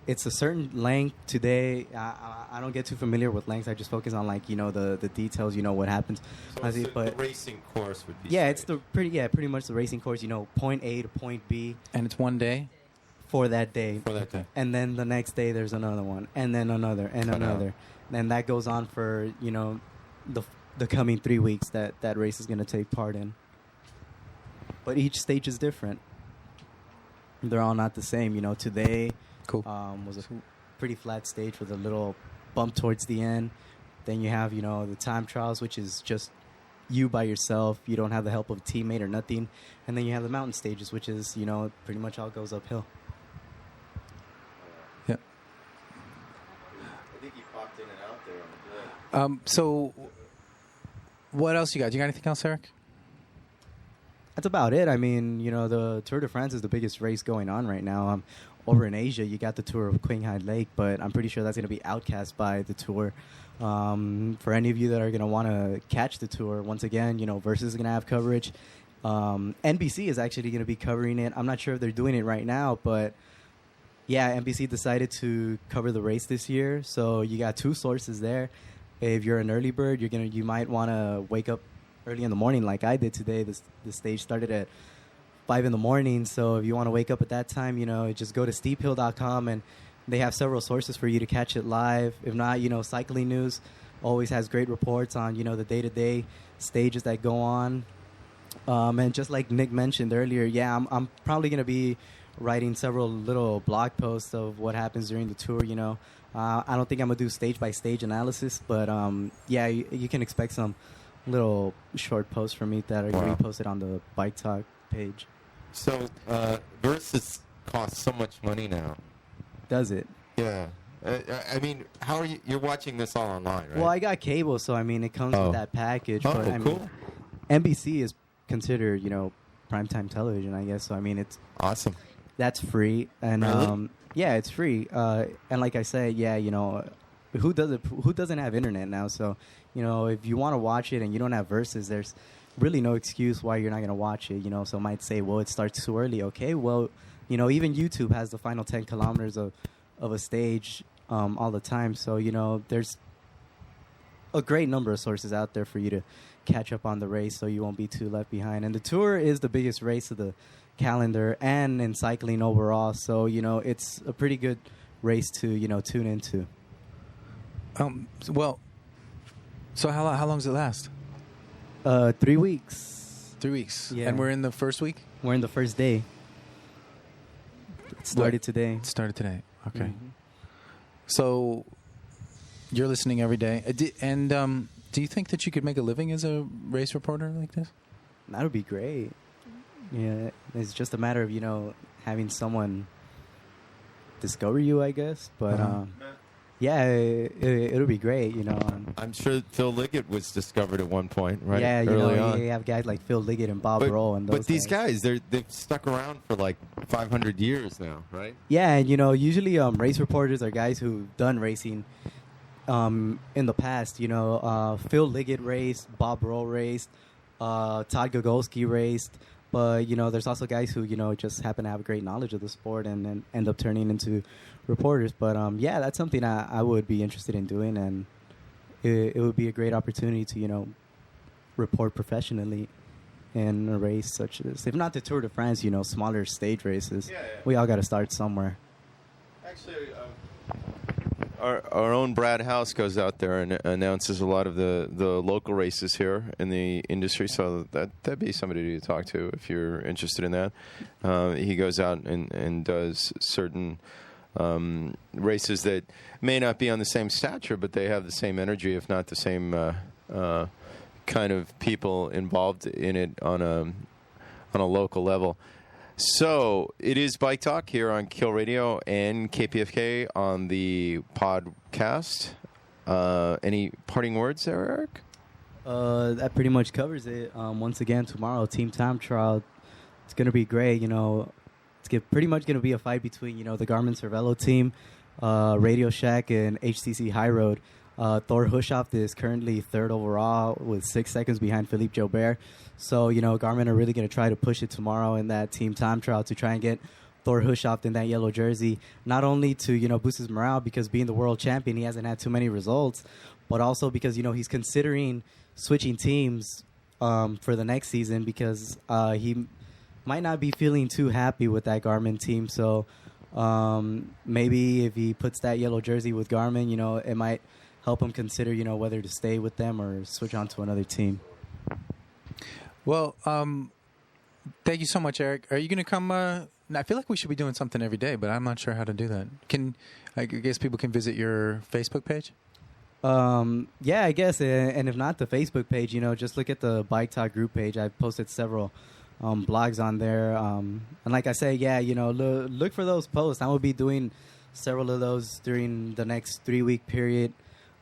it's a certain length. Today, I don't get too familiar with lengths. I just focus on the details. What happens. So the racing course would be. Yeah, it's pretty much the racing course. Point A to point B. And it's 1 day. For that day. And then the next day there's another one, and then another, and another, and that goes on for the coming 3 weeks that race is going to take part in. But each stage is different. They're all not the same. Today was a pretty flat stage with a little bump towards the end. Then you have, the time trials, which is just you by yourself. You don't have the help of a teammate or nothing. And then you have the mountain stages, which is, pretty much all goes uphill. Yeah. I think you popped in and out there on the good. So what else you got? You got anything else, Eric? That's about it. I mean, the Tour de France is the biggest race going on right now. Over in Asia, you got the Tour of Qinghai Lake, but I'm pretty sure that's going to be outcast by the Tour. For any of you that are going to want to catch the Tour, once again, Versus is going to have coverage. NBC is actually going to be covering it. I'm not sure if they're doing it right now, but yeah, NBC decided to cover the race this year. So you got two sources there. If you're an early bird, you might want to wake up early in the morning like I did today. The stage started at 5 in the morning. So if you want to wake up at that time, just go to steephill.com and they have several sources for you to catch it live. If not, Cycling News always has great reports on, the day-to-day stages that go on. And just like Nick mentioned earlier, yeah, I'm probably going to be writing several little blog posts of what happens during the tour, I don't think I'm going to do stage-by-stage analysis, but yeah, you can expect some little short posts from me that are going to be posted on the BikeTalk page. So, Versus costs so much money now. Does it? Yeah. I mean, how are you? You're watching this all online, right? Well, I got cable, so, it comes with that package. Oh, but, cool. NBC is considered, primetime television, I guess. So, it's... Awesome. That's free. And, really? yeah, it's free. And like I said, yeah, who doesn't have internet now? So, if you want to watch it and you don't have Versus, there's really no excuse why you're not going to watch it. Some might say, well, it starts too early. Okay, well, even YouTube has the final 10 kilometers of a stage all the time. So, there's a great number of sources out there for you to catch up on the race so you won't be too left behind. And the Tour is the biggest race of the calendar and in cycling overall. So, it's a pretty good race to, tune into. Well, so how long does it last? 3 weeks. 3 weeks. Yeah. And we're in the first week? We're in the first day. It started today. It started today. Okay. Mm-hmm. So you're listening every day. Do you think that you could make a living as a race reporter like this? That would be great. Yeah, it's just a matter of, having someone discover you, I guess. But, yeah, it'll be great, I'm sure Phil Liggett was discovered at one point, right? Yeah, Early on. you have guys like Phil Liggett and Bob Roll. And those but these guys, they've stuck around for like 500 years now, right? Yeah, and, usually race reporters are guys who've done racing in the past. Phil Liggett raced, Bob Roll raced, Todd Gogolski raced. But, there's also guys who, just happen to have great knowledge of the sport and then end up turning into reporters. But, yeah, that's something I would be interested in doing. And it would be a great opportunity to, report professionally in a race such as, if not the Tour de France, smaller stage races. Yeah. We all got to start somewhere. Actually, our own Brad House goes out there and announces a lot of the local races here in the industry, so that'd be somebody to talk to if you're interested in that. He goes out and does certain races that may not be on the same stature, but they have the same energy, if not the same kind of people involved in it on a local level. So it is Bike Talk here on Kill Radio and KPFK on the podcast. Any parting words there, Eric? That pretty much covers it. Once again, tomorrow, Team Time Trial. It's going to be great. It's pretty much going to be a fight between, the Garmin Cervelo team, Radio Shack, and HTC High Road. Thor Hushoff is currently third overall with 6 seconds behind Philippe Gilbert. So, Garmin are really going to try to push it tomorrow in that Team Time Trial to try and get Thor Hushoff in that yellow jersey, not only to, boost his morale because being the world champion, he hasn't had too many results, but also because, he's considering switching teams for the next season because he might not be feeling too happy with that Garmin team. So maybe if he puts that yellow jersey with Garmin, it might help him consider, whether to stay with them or switch on to another team. Well, thank you so much, Eric. Are you going to come? I feel like we should be doing something every day, but I'm not sure how to do that. I guess people can visit your Facebook page? Yeah, I guess. And if not the Facebook page, just look at the Bike Talk group page. I've posted several blogs on there. And like I say, yeah, look for those posts. I will be doing several of those during the next 3-week period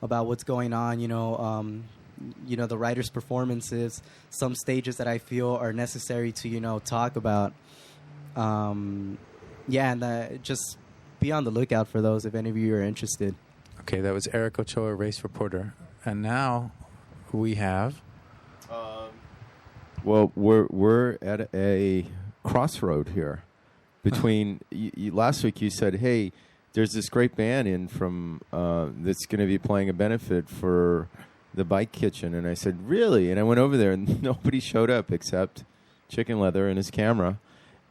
about what's going on, the riders' performances, some stages that I feel are necessary to, talk about. And just be on the lookout for those if any of you are interested. Okay, that was Eric Ochoa, race reporter. And now we have... Well, we're at a crossroad here. between last week you said, hey, there's this great band in from that's going to be playing a benefit for the Bike Kitchen. And I said, really? And I went over there and nobody showed up except Chicken Leather and his camera.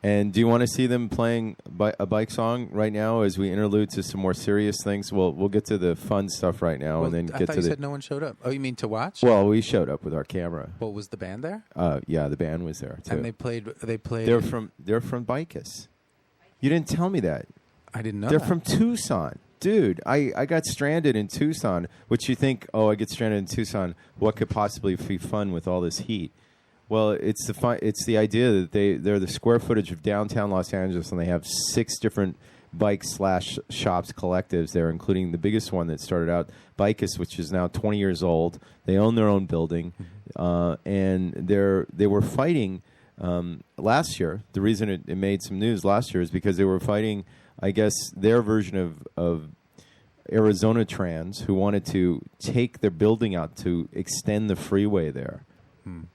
And do you want to see them playing a bike song right now as we interlude to some more serious things? Well, we'll get to the fun stuff right now, and then I get thought to you said no one showed up. Oh, you mean to watch? Well, we showed up with our camera. Well, was the band there? Yeah, the band was there too. And they played. They're from Bicus. You didn't tell me that. I didn't know. They're that. from Tucson, dude. I got stranded in Tucson, which you think, oh, I get stranded in Tucson. What could possibly be fun with all this heat? Well, it's the idea that they're the square footage of downtown Los Angeles, and they have 6 different bike/shops collectives there, including the biggest one that started out, Bicus, which is now 20 years old. They own their own building, and they were fighting last year. The reason it made some news last year is because they were fighting, I guess, their version of Arizona Trans, who wanted to take their building out to extend the freeway there.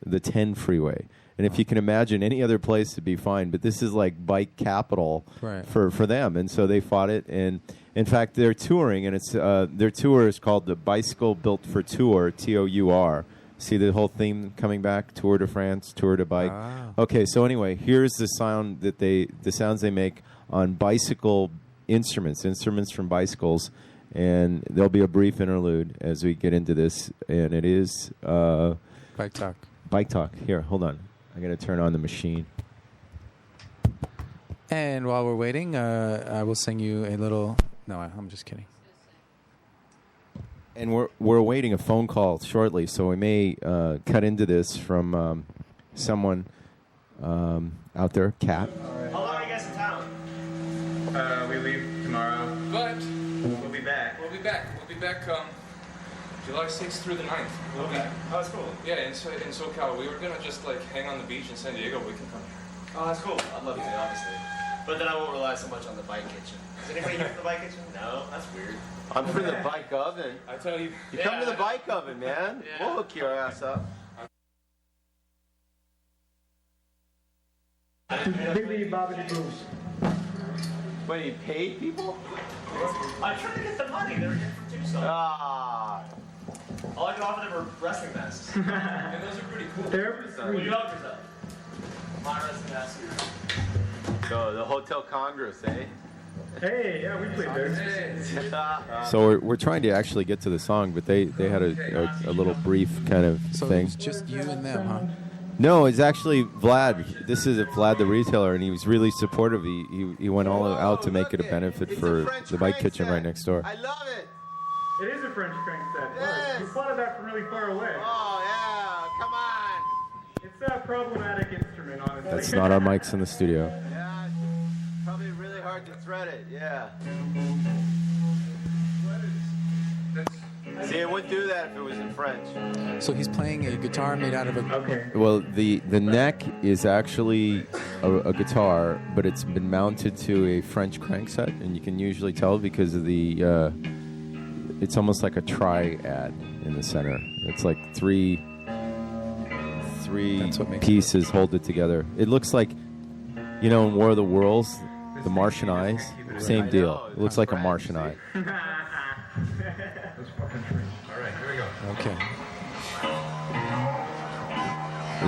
The 10 freeway. And if you can imagine any other place to be fine, but this is like bike capital for them. And so they fought it. And in fact, they're touring, and it's their tour is called the Bicycle Built for Tour, TOUR. See the whole theme coming back? Tour de France, Tour de Bike. Okay, so anyway, here's the sounds they make on bicycle instruments from bicycles. And there'll be a brief interlude as we get into this. And it is... Bike Talk. Bike Talk. Here, hold on. I got to turn on the machine. And while we're waiting, I will sing you a little... No, I'm just kidding. And we're awaiting a phone call shortly, so we may cut into this from someone out there, Kat. How long are you guys in town? We leave tomorrow. But We'll be back. we'll be back. We'll be back July 6th through the 9th. Okay. Oh, that's cool. Yeah, in SoCal. We were going to just hang on the beach in San Diego, but we can come here. Oh, that's cool. I'd love to, obviously. But then I won't rely so much on the Bike Kitchen. Is anybody here from the Bike Kitchen? No, that's weird. I'm for the Bike Oven. I tell you. You come to the Bike Oven, man. Yeah. We'll hook your ass up. Biggity bobbity boos. What, you paid people? I'm trying to get the money. They were here for Tucson. Ah. All I can offer them are wrestling masks. And those are pretty cool. They're free. What do you help yourself? My wrestling mask. So, the Hotel Congress, eh? Hey, yeah, we played there. So we're trying to actually get to the song, but they had a little brief kind of So thing. it's just you and them, huh? No, it's actually Vlad. This is Vlad the retailer, and he was really supportive. He went all out to make it a benefit for the Bike Kitchen right next door. I love it. It is a French crank set. Yes. You spotted that from really far away. Oh, yeah. Come on. It's a problematic instrument, honestly. That's not our mics in the studio. Yeah, probably really hard to thread it. Yeah. See, it wouldn't do that if it was in French. So he's playing a guitar made out of a... Okay. Well, the neck is actually a guitar, but it's been mounted to a French crankset, and you can usually tell because of the... it's almost like a triad in the center. It's like three pieces hold it together. It looks like, in War of the Worlds, the Martian eyes. Same deal. It looks like a Martian eye. All right, here we go. Okay.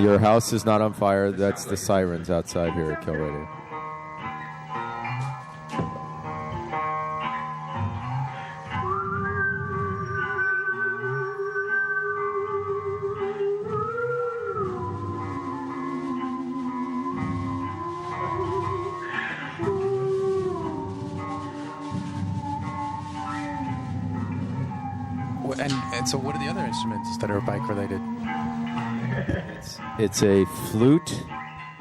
Your house is not on fire. That's the sirens outside here at Kill Radio. And so what are the other instruments that are bike related? It's a flute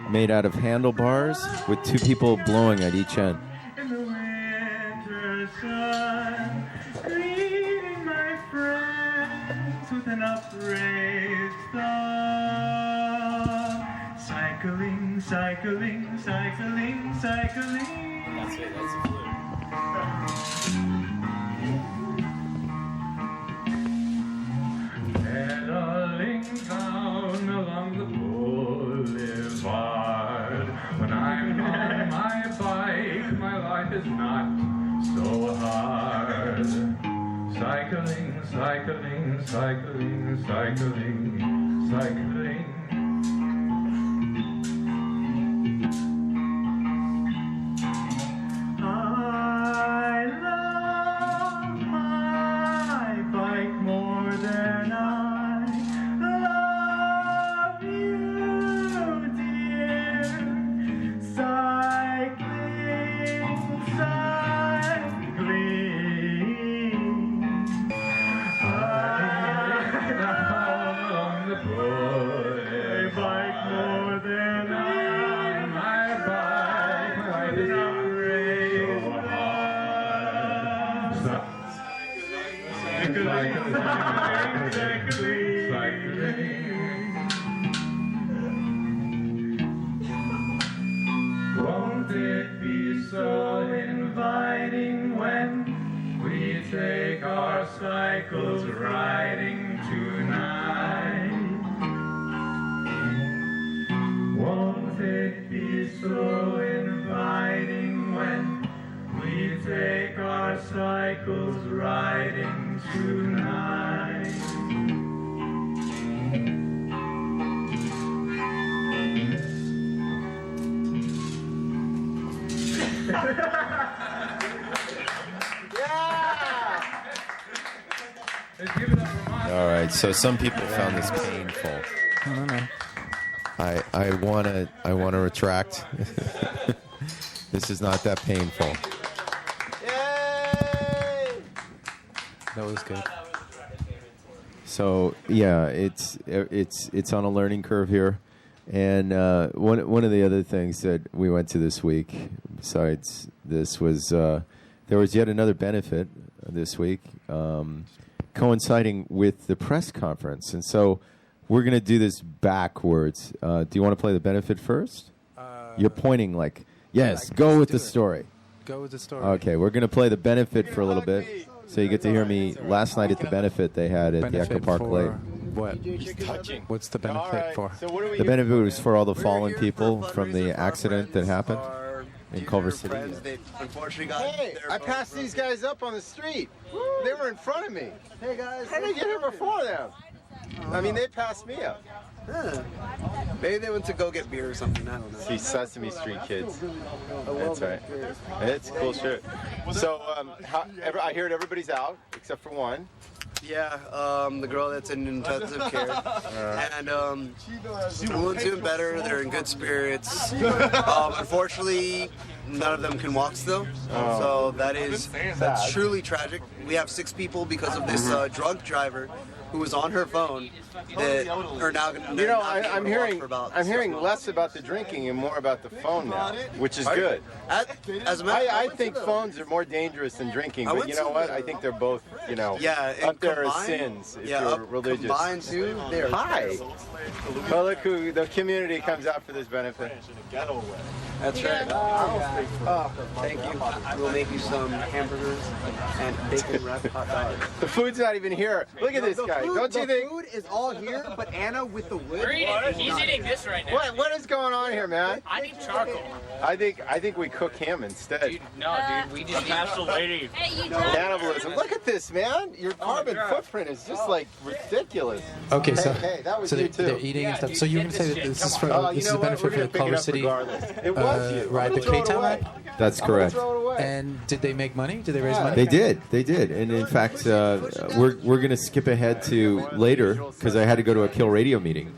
made out of handlebars with 2 people blowing at each end. In the winter sun, greeting my friends with an upraised thumb. Cycling, cycling, cycling, cycling. That's it. That's the flute. Pedaling down along the boulevard when I'm on my bike. Cycling, cycling, cycling, cycling, cycling. I love my bike more than I love you, dear. Cycling, cycling. On the boy, bike more than I, my bike, I did not raise Won't it be so inviting when we take our cycles riding tonight? Won't it be so inviting when we take our cycles riding tonight? All right, so some people found this painful. I don't know. I wanna retract. This is not that painful. That was good. So yeah, it's on a learning curve here, and one of the other things that we went to this week, besides this, was there was yet another benefit this week, coinciding with the press conference, and so we're gonna do this backwards. Do you want to play the benefit first? You're pointing like yes. Go with the story. Go with the story. Okay, we're gonna play the benefit for a little bit. So you get to hear me last night at the benefit they had at the Echo Park Lake. What? What's the benefit for? The benefit was for all the fallen people from the accident that happened in Culver City. Hey, I passed these guys up on the street. They were in front of me. Hey guys. How did I get here before them? I mean, they passed me up. Maybe they went to go get beer or something. I don't know. See, Sesame Street kids. That's right. It's cool shit. So, I hear everybody's out except for one. Yeah, the girl that's in intensive care. And everyone's doing better. They're in good spirits. Unfortunately, none of them can walk still. So that's truly tragic. We have 6 people because of this drunk driver who was on her phone that are now going to. You know, I'm hearing less about the drinking and more about the phone now, which is good. I think phones are more dangerous than drinking, but you know what? I think they're both, up there as sins if you're religious. Combined too. Hi. Well, look who the community comes out for this benefit. That's right. Thank you. We'll make you some hamburgers and bacon wrapped hot dogs. The food's not even here. Look at this guy. Don't you think? The food is all here, but Anna with the wood. He's eating this right now. What is going on here, man? I need charcoal. I think we cook him instead. Dude, we just passed the lady. Cannibalism. Look at this, man. Your carbon footprint is just like ridiculous. Okay, so hey, that was so you too. They're eating and stuff. So you're going to say that this is for this is a benefit for the Culver City ride, the K-Town ride? That's correct. And did they make money? Did they raise money? They did, and in fact, we're going to skip ahead to later because I had to go to a Kill Radio meeting.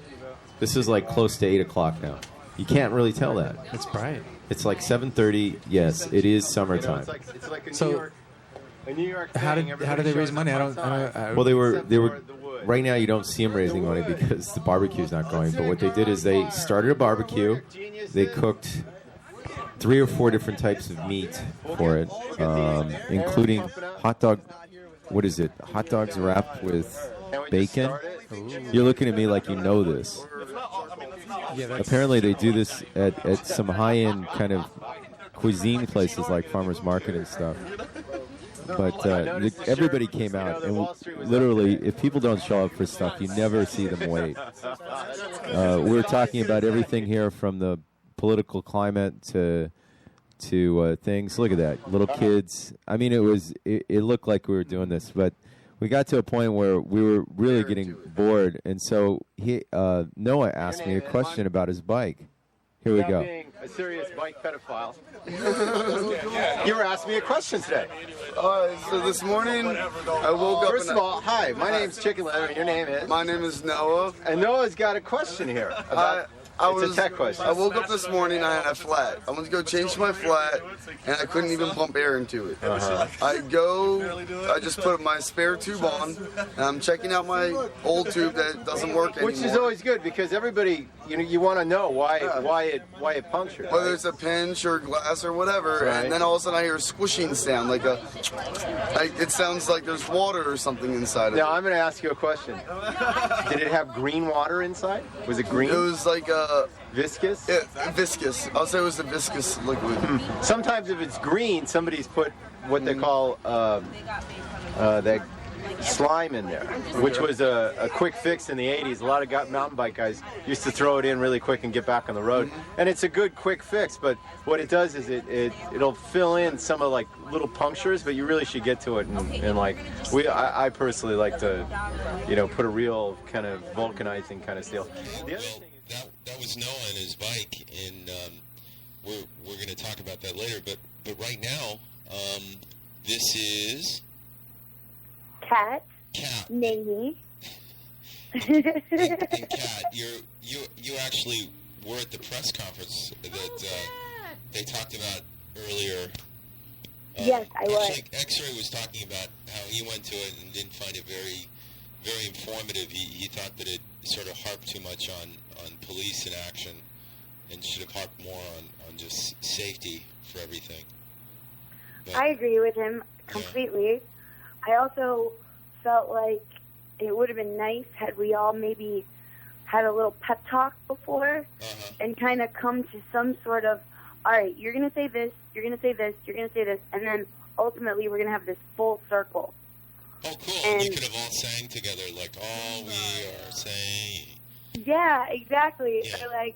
This is like close to 8 o'clock now. You can't really tell that. It's bright. It's like 7:30. Yes, it is summertime. It's like a New York how did they raise money? Well, they were. Right now, you don't see them raising money because the barbecue's not going. But what they did is they started a barbecue. They cooked 3 or 4 different types of meat for it, including hot dog. What is it? Hot dogs wrapped with bacon. You're looking at me like you know this. Apparently, they do this at some high-end kind of cuisine places like Farmers Market and stuff. But everybody came out, and literally, if people don't show up for stuff, you never see them wait. We're talking about everything here from the political climate to to things. Look at that, little kids. I mean, it looked like we were doing this, but we got to a point where we were really getting bored, and so Noah asked me a question about his bike. Here we go. Being a serious bike pedophile. You were asking me a question today. So this morning, I woke up. First of all, hi, my name's Chicken Leather, and your name is? My name is Noah. And Noah's got a question here. It's a tech question. I woke up this morning, I had a flat. I went to go change my flat, and I couldn't even pump air into it. I just put my spare tube on, and I'm checking out my old tube that doesn't work anymore. Which is always good, because everybody, you want to know why it punctured. Whether it's a pinch or glass or whatever, and then all of a sudden I hear a squishing sound, it sounds like there's water or something inside of it. Now I'm going to ask you a question. Did it have green water inside? Was it green? It was like viscous? Yeah, viscous. I'll say it was a viscous liquid. Sometimes if it's green, somebody's put what they call that slime in there, which was a quick fix in the 80s. A lot of mountain bike guys used to throw it in really quick and get back on the road. And it's a good quick fix, but what it does is it'll fill in some of like little punctures, but you really should get to it and I personally like to put a real kind of vulcanizing kind of steel. The other thing that was Noah and his bike, and we're going to talk about that later. But right now, this is Cat. Navy. and Kat, you actually were at the press conference that they talked about earlier. Yes, I was. Actually, X-Ray was talking about how he went to it and didn't find it very, very informative. He thought that it sort of harped too much on police in action and should have harped more on just safety for everything. But, I agree with him completely. Yeah. I also felt like it would have been nice had we all maybe had a little pep talk before and kind of come to some sort of, all right, you're going to say this, you're going to say this, you're going to say this, and then ultimately we're going to have this full circle. Oh, cool. And you could have all sang together, like, all we are saying. Yeah, exactly. Yeah. Or like,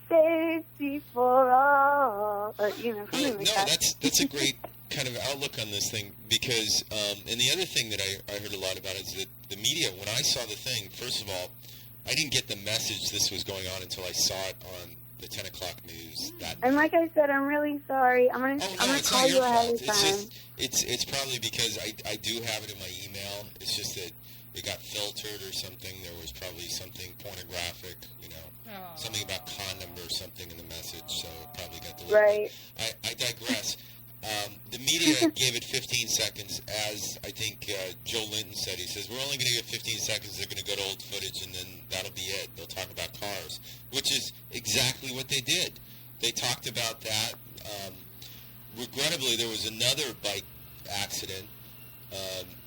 safety for all, or, something like that. That's a great kind of outlook on this thing, because, and the other thing that I heard a lot about is that the media, when I saw the thing, first of all, I didn't get the message this was going on until I saw it on the 10 o'clock news that night. And like I said, I'm really sorry. I'm gonna call you ahead of time. It's probably because I do have it in my email. It's just that it got filtered or something. There was probably something pornographic, something about condom or something in the message, so it probably got deleted. Right. I digress. The media gave it 15 seconds, as I think Joe Linton said. He says, we're only going to give 15 seconds. They're going to go to old footage, and then that'll be it. They'll talk about cars, which is exactly what they did. They talked about that. Regrettably, there was another bike accident,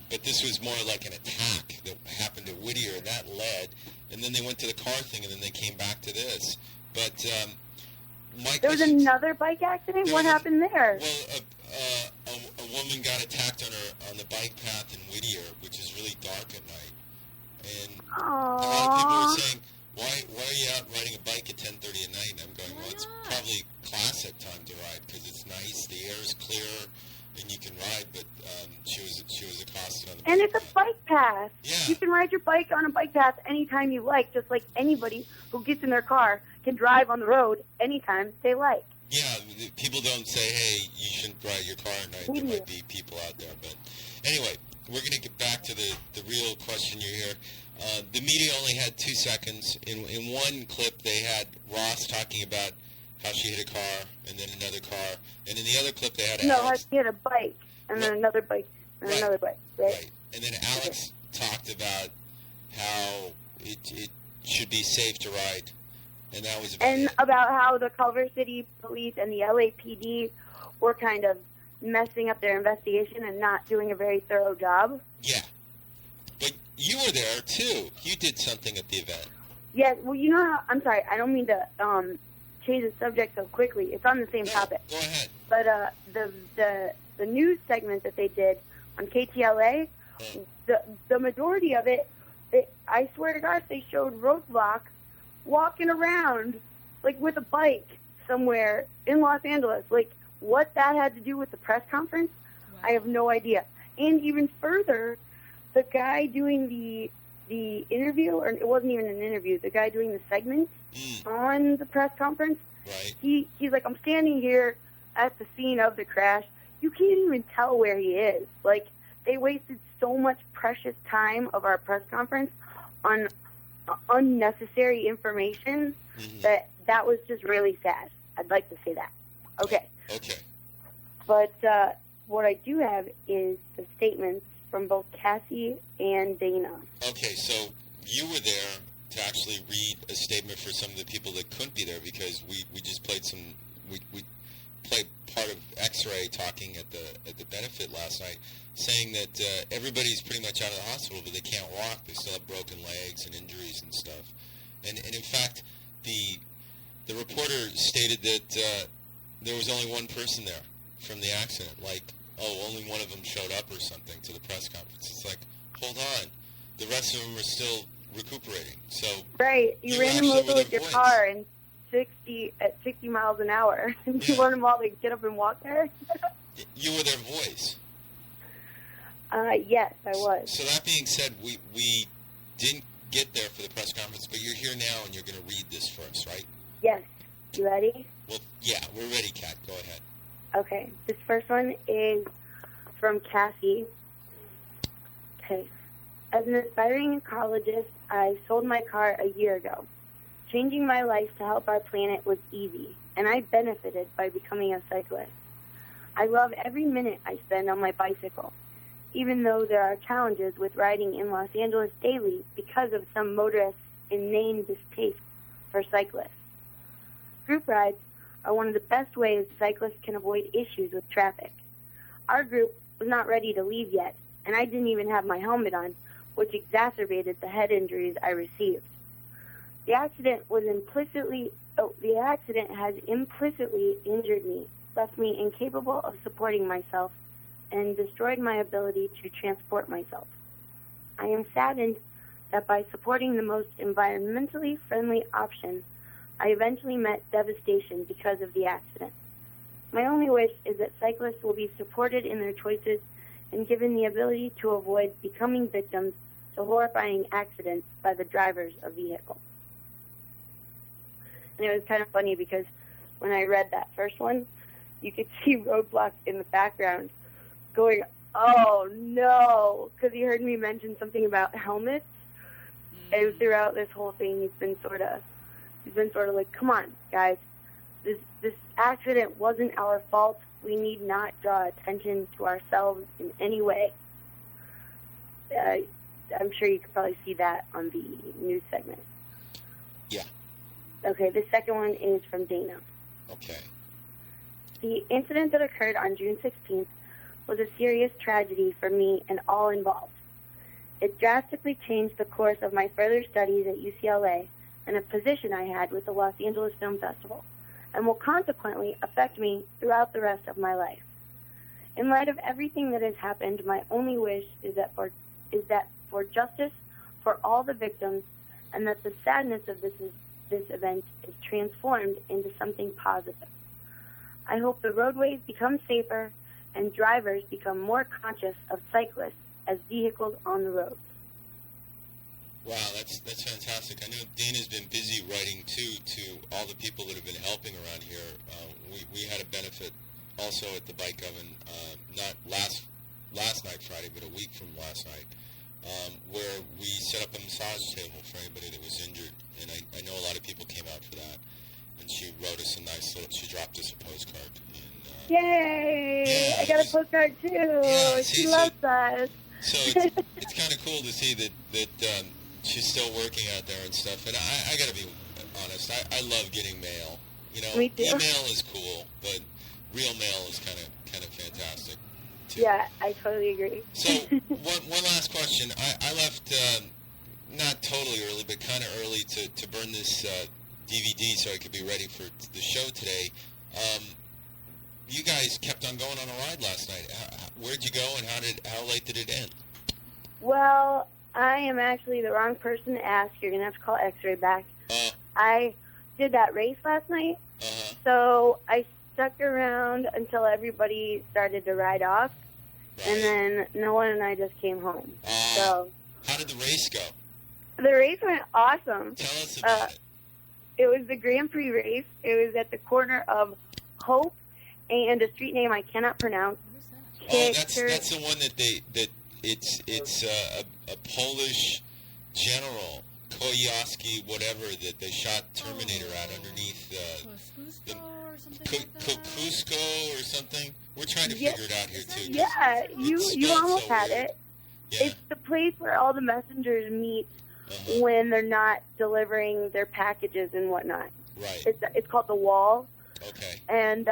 but this was more like an attack that happened at Whittier, and that led. And then they went to the car thing, and then they came back to this. But there was another bike accident? What happened there? Well, a woman got attacked on the bike path in Whittier, which is really dark at night. And a lot of people were saying, why are you out riding a bike at 10:30 at night? And I'm going, well, it's probably classic time to ride because it's nice, the air is clear, and you can ride. But she was accosted on the bike. And it's a bike path. Yeah. You can ride your bike on a bike path anytime you like, just like anybody who gets in their car can drive on the road anytime they like. Yeah, people don't say, hey, you shouldn't ride your car at night. There might be people out there. But anyway, we're going to get back to the real question you hear. The media only had 2 seconds. In one clip, they had Ross talking about how she hit a car, and then another car. And in the other clip, they had Alex. She hit a bike, and then another bike, and another bike, right? And then Alex talked about how it should be safe to ride. And that was about how the Culver City Police and the LAPD were kind of messing up their investigation and not doing a very thorough job. Yeah. But you were there, too. You did something at the event. Yeah, well, you know how... I'm sorry, I don't mean to change the subject so quickly. It's on the same topic. Go ahead. But the news segment that they did on KTLA, the majority of it, I swear to God, they showed Roadblock walking around, like, with a bike somewhere in Los Angeles, like, what that had to do with the press conference, I have no idea. And even further, the guy doing the interview, or it wasn't even an interview, the guy doing the segment on the press conference, he's like, I'm standing here at the scene of the crash. You can't even tell where he is. Like, they wasted so much precious time of our press conference on unnecessary information that was just really sad. I'd like to say that. Okay. But what I do have is the statements from both Cassie and Dana. Okay, so you were there to actually read a statement for some of the people that couldn't be there, because we just played we played part of X-Ray talking at the benefit last night, saying that everybody's pretty much out of the hospital, but they can't walk. They still have broken legs and injuries and stuff. And in fact, the reporter stated that there was only one person there from the accident. Like, only one of them showed up or something to the press conference. It's like, hold on, the rest of them are still recuperating. So right, you ran them over with your car and 60 miles an hour. You want them all to get up and walk there? You were their voice. Yes, I was. So that being said, we didn't get there for the press conference, but you're here now and you're going to read this for us, right? Yes. You ready? Well, yeah, we're ready, Kat. Go ahead. Okay. This first one is from Cassie. Okay. As an aspiring ecologist, I sold my car a year ago. Changing my life to help our planet was easy, and I benefited by becoming a cyclist. I love every minute I spend on my bicycle, even though there are challenges with riding in Los Angeles daily because of some motorists' inane distaste for cyclists. Group rides are one of the best ways cyclists can avoid issues with traffic. Our group was not ready to leave yet, and I didn't even have my helmet on, which exacerbated the head injuries I received. The accident has implicitly injured me, left me incapable of supporting myself, and destroyed my ability to transport myself. I am saddened that by supporting the most environmentally friendly option, I eventually met devastation because of the accident. My only wish is that cyclists will be supported in their choices and given the ability to avoid becoming victims to horrifying accidents by the drivers of vehicles. And it was kind of funny because when I read that first one, you could see Roadblock in the background going, oh no, because he heard me mention something about helmets. And throughout this whole thing, he's been sort of like, come on, guys, this accident wasn't our fault. We need not draw attention to ourselves in any way. I'm sure you could probably see that on the news segment. Yeah. Okay, the second one is from Dana. Okay. The incident that occurred on June 16th was a serious tragedy for me and all involved. It drastically changed the course of my further studies at UCLA and a position I had with the Los Angeles Film Festival, and will consequently affect me throughout the rest of my life. In light of everything that has happened, my only wish is that for justice for all the victims, and that the sadness of this event is transformed into something positive. I hope the roadways become safer and drivers become more conscious of cyclists as vehicles on the road. Wow, that's fantastic. I know Dana's been busy writing too to all the people that have been helping around here. We had a benefit also at the Bike Oven, not last night Friday, but a week from last night, where we set up a massage table for anybody that was injured, and I know a lot of people came out for that. And she wrote us a nice little. She dropped us a postcard. And, yay! Yeah, I got a postcard too. Yeah, she loves us. So it's kind of cool to see that she's still working out there and stuff. And I got to be honest. I love getting mail. You know, Me too. Email is cool, but real mail is kind of fantastic. Too. Yeah, I totally agree. So one last question. I left not totally early, but kind of early to burn this DVD so I could be ready for the show today. You guys kept on going on a ride last night. Where'd you go, and how late did it end? Well, I am actually the wrong person to ask. You're going to have to call X-Ray back. I did that race last night. So I stuck around until everybody started to ride off, and then Noah and I just came home. So how did the race go? the race went awesome. Tell us about it. It was the Grand Prix race. It was at the corner of Hope and a street name I cannot pronounce. Oh, that's the one it's a Polish general, Koyaski, whatever, that they shot Terminator at underneath the Cusco or something. We're trying to figure it out here too. Yeah, you almost had it. Yeah. It's the place where all the messengers meet when they're not delivering their packages and whatnot. Right. It's called the Wall. Okay. And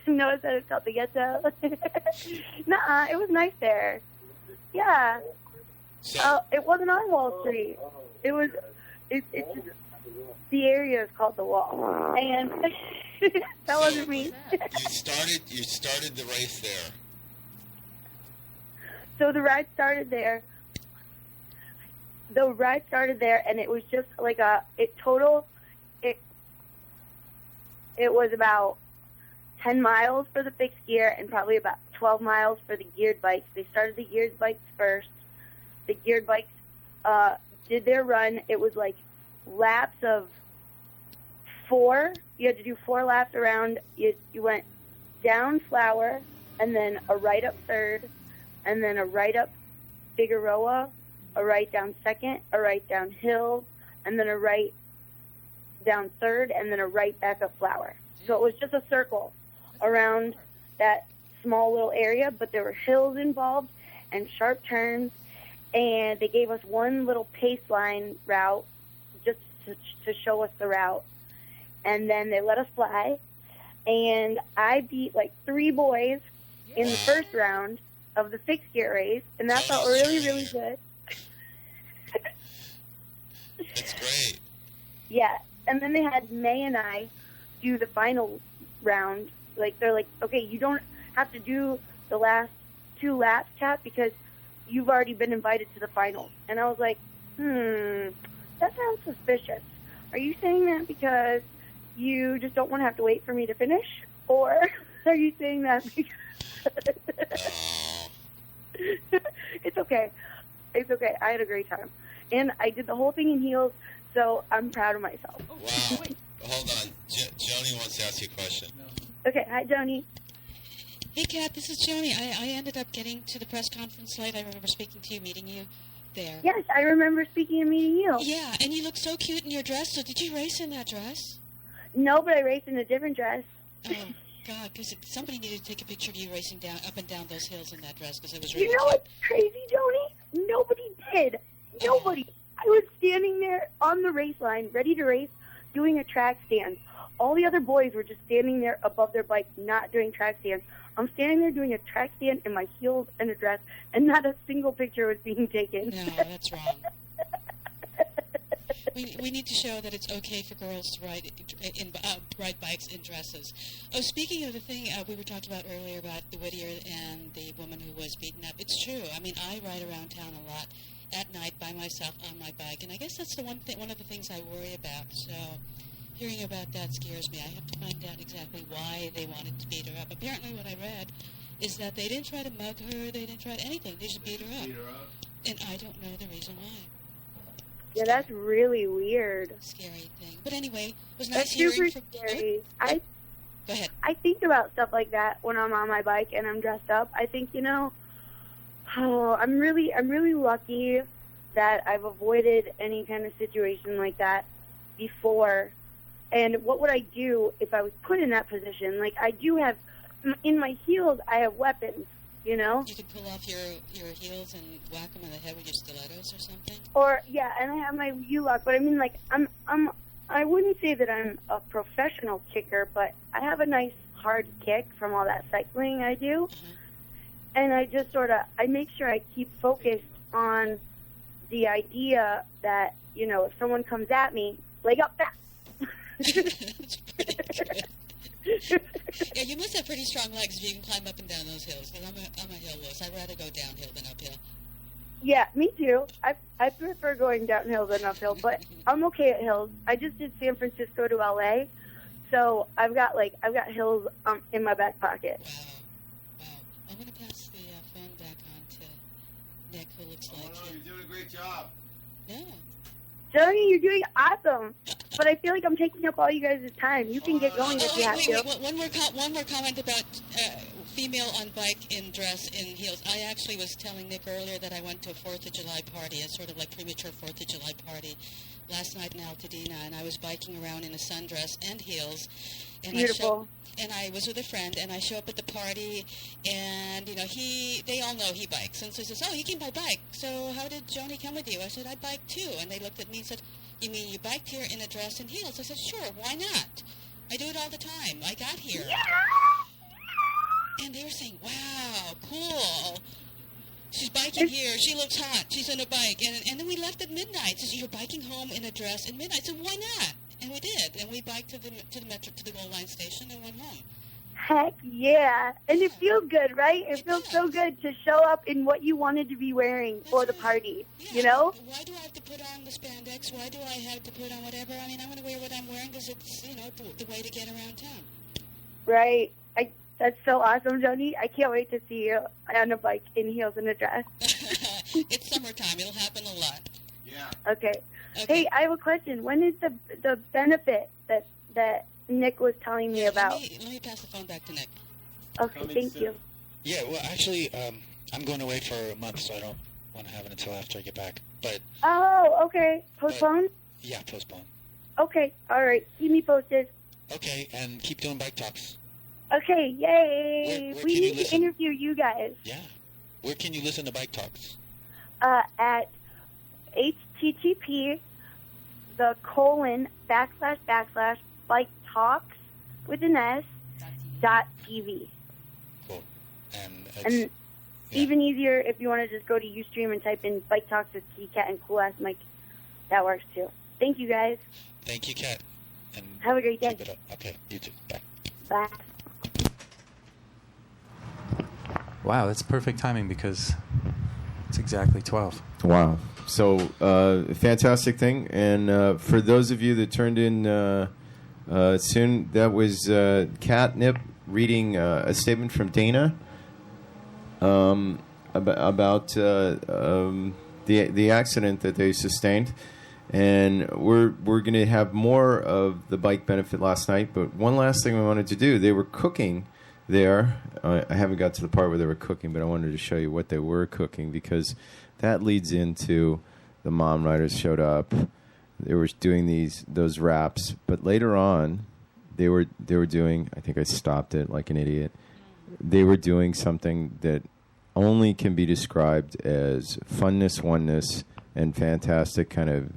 Noah said it's called the Ghetto. Nuh-uh, it was nice there. Yeah. It wasn't on Wall Street. It was. It's just, the area is called the Wall, and that wasn't me. You started the race there. So the ride started there. And it was just like it was about 10 miles for the fixed gear and probably about 12 miles for the geared bikes. They started the geared bikes first. The geared bikes did their run. It was like laps of 4. You had to do 4 laps around. You went down Flower, and then a right up third, and then a right up Figueroa, a right down second, a right down Hill, and then a right down third, and then a right back up Flower. So it was just a circle around that small little area, but there were hills involved and sharp turns, and they gave us one little pace line route just to show us the route. And then they let us fly, and I beat like 3 boys in the first round of the fixed gear race, and that felt really, really good. That's great. Yeah, and then they had May and I do the final round. Like, they're like, okay, you don't have to do the last 2 laps, Kat, because you've already been invited to the finals. And I was like, that sounds suspicious. Are you saying that because you just don't want to have to wait for me to finish? Or are you saying that because... It's okay. It's okay. I had a great time. And I did the whole thing in heels, so I'm proud of myself. Wow. Hold on. Joni wants to ask you a question. Okay. Hi, Joni. Hey, Kat, this is Joni. I ended up getting to the press conference late. I remember speaking to you, meeting you there. Yes, I remember speaking and meeting you. Yeah, and you look so cute in your dress. So did you race in that dress? No, but I raced in a different dress. Oh, God, because somebody needed to take a picture of you racing up and down those hills in that dress, because it was really You know what's crazy, Joni? Nobody did. Nobody. I was standing there on the race line, ready to race, doing a track stand. All the other boys were just standing there above their bikes, not doing track stands. I'm standing there doing a track stand in my heels and a dress, and not a single picture was being taken. No, that's wrong. We need to show that it's okay for girls to ride bikes in dresses. Oh, speaking of the thing we were talking about earlier about the Whittier and the woman who was beaten up, it's true. I mean, I ride around town a lot at night by myself on my bike, and I guess that's one of the things I worry about. So hearing about that scares me. I have to find out exactly why they wanted to beat her up. Apparently what I read is that they didn't try to mug her, they didn't try anything, they just beat her up. And I don't know the reason why. Yeah, that's really weird. Scary thing. But anyway, it was That's nice hearing super from... scary. Go ahead. I think about stuff like that when I'm on my bike and I'm dressed up. I think, I'm really lucky that I've avoided any kind of situation like that before. And what would I do if I was put in that position? Like, I do have, in my heels, I have weapons, You could pull off your heels and whack them in the head with your stilettos or something? Or, yeah, and I have my U-lock, but I mean, like, I wouldn't say that I'm a professional kicker, but I have a nice hard kick from all that cycling I do. And I just I make sure I keep focused on the idea that, if someone comes at me, leg up fast. Yeah, you must have pretty strong legs if you can climb up and down those hills, because I'm a hill wuss. I'd rather go downhill than uphill. Yeah, me too. I prefer going downhill than uphill, but I'm okay at hills. I just did San Francisco to LA, so I've got hills in my back pocket. Wow. I'm going to pass the phone back on to Nick, who looks like you're doing a great job. No. Johnny, you're doing awesome, but I feel like I'm taking up all you guys' time. You can get going if you have to. Wait. One more comment about female on bike in dress in heels. I actually was telling Nick earlier that I went to a 4th of July party, a sort of like premature 4th of July party last night in Altadena, and I was biking around in a sundress and heels. And Beautiful. And I was with a friend, and I show up at the party, and, you know, they all know he bikes. And so he says, oh, you came by bike. So how did Joni come with you? I said, I bike too. And they looked at me and said, you mean you biked here in a dress and heels? I said, sure, why not? I do it all the time. I got here. Yeah. And they were saying, wow, cool. She's biking here. She looks hot. She's on a bike. And then we left at midnight. She said, you're biking home in a dress at midnight. I said, why not? And we did. And we biked to the metro, to the Gold Line station and went home. Heck yeah. And it feels good, right? It feels so good to show up in what you wanted to be wearing for the party, you know? Why do I have to put on the spandex? Why do I have to put on whatever? I mean, I'm going to wear what I'm wearing because it's, you know, the way to get around town. Right. That's so awesome, Joni. I can't wait to see you on a bike in heels and a dress. It's summertime. It'll happen a lot. Yeah. Okay. Hey, I have a question. When is the benefit that Nick was telling me about? Let me pass the phone back to Nick. Okay, thank you. Yeah, well, actually, I'm going away for a month, so I don't want to have it until after I get back. But Oh, okay. Postpone? yeah, postpone. Okay, all right. Keep me posted. Okay, and keep doing bike talks. Okay, yay! Where We can you need to listen? interview you guys. Yeah. Where can you listen to bike talks? At http:// bike talks with an S .tv. Cool. And even easier if you want to just go to Ustream and type in Bike Talks with Cat and Cool Ass Mike. That works too. Thank you guys. Thank you, Kat. And have a great day. Keep it up. Okay, you too. Bye. Bye. Wow, that's perfect timing because it's exactly 12. Wow. So, fantastic thing. And for those of you that turned in soon, that was Catnip reading a statement from Dana about the accident that they sustained. And we're going to have more of the bike benefit last night. But one last thing we wanted to do, they were cooking there. I haven't got to the part where they were cooking, but I wanted to show you what they were cooking because that leads into the mom riders showed up. They were doing those wraps, but later on, they were doing. I think I stopped it like an idiot. They were doing something that only can be described as funness, oneness, and fantastic kind of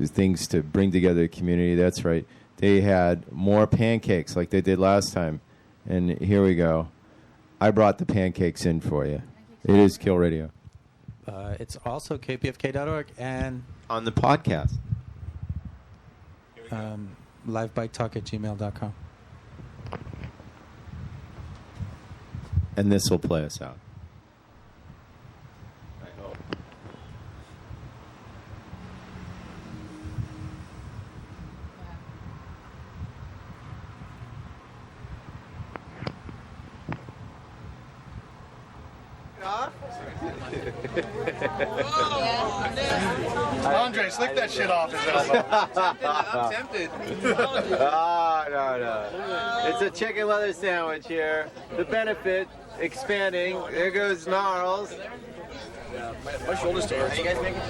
things to bring together the community. That's right. They had more pancakes like they did last time. And here we go. I brought the pancakes in for you. It is Kill Radio. It's also kpfk.org and on the podcast. livebiketalk@gmail.com. And this will play us out. I hope. Andre, slick that shit off his elbow. I'm tempted. No. It's a chicken leather sandwich here. The benefit expanding. There goes Gnarls. My shoulder's tired. Are you guys making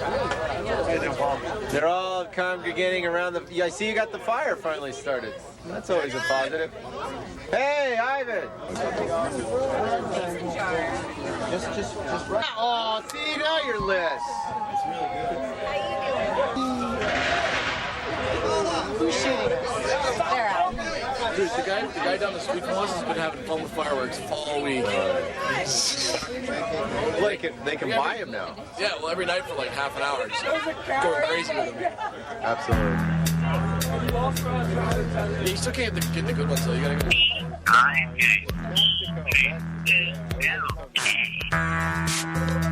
They're all congregating around the... I see you got the fire finally started. That's always a positive. Hey, Ivan! Just right. Oh, see, now you're lit. It's really good. Who's shooting? Dude, the guy down the street from us has been having fun with fireworks all week. Well, they can buy them now. Yeah, well, every night for like half an hour. So going crazy with them. Absolutely. Yeah, you still can't get the good ones, though. You gotta go.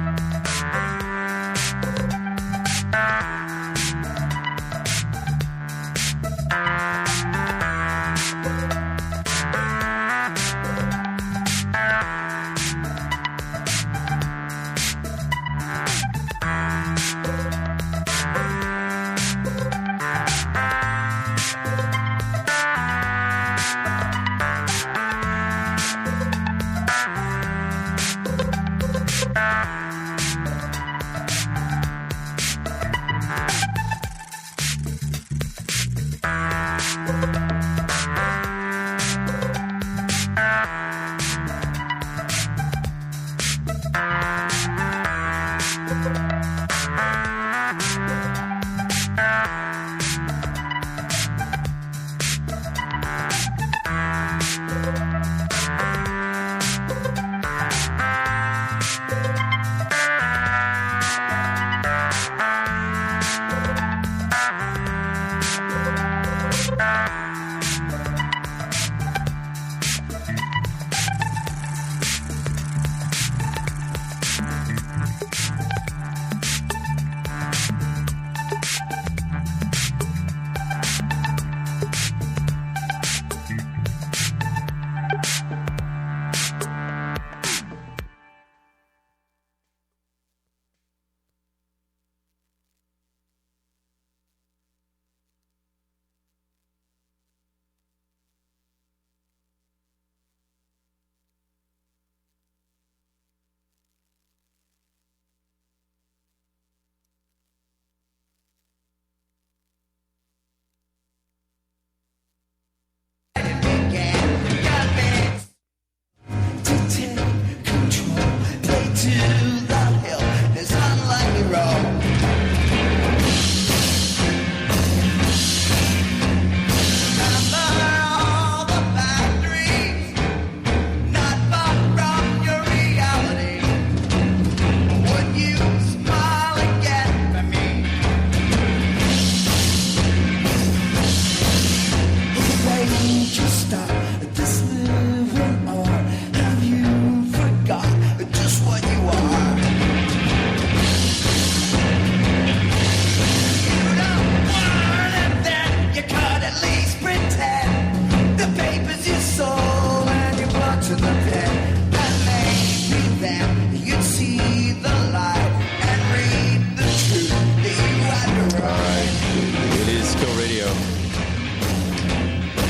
It is Kill Radio.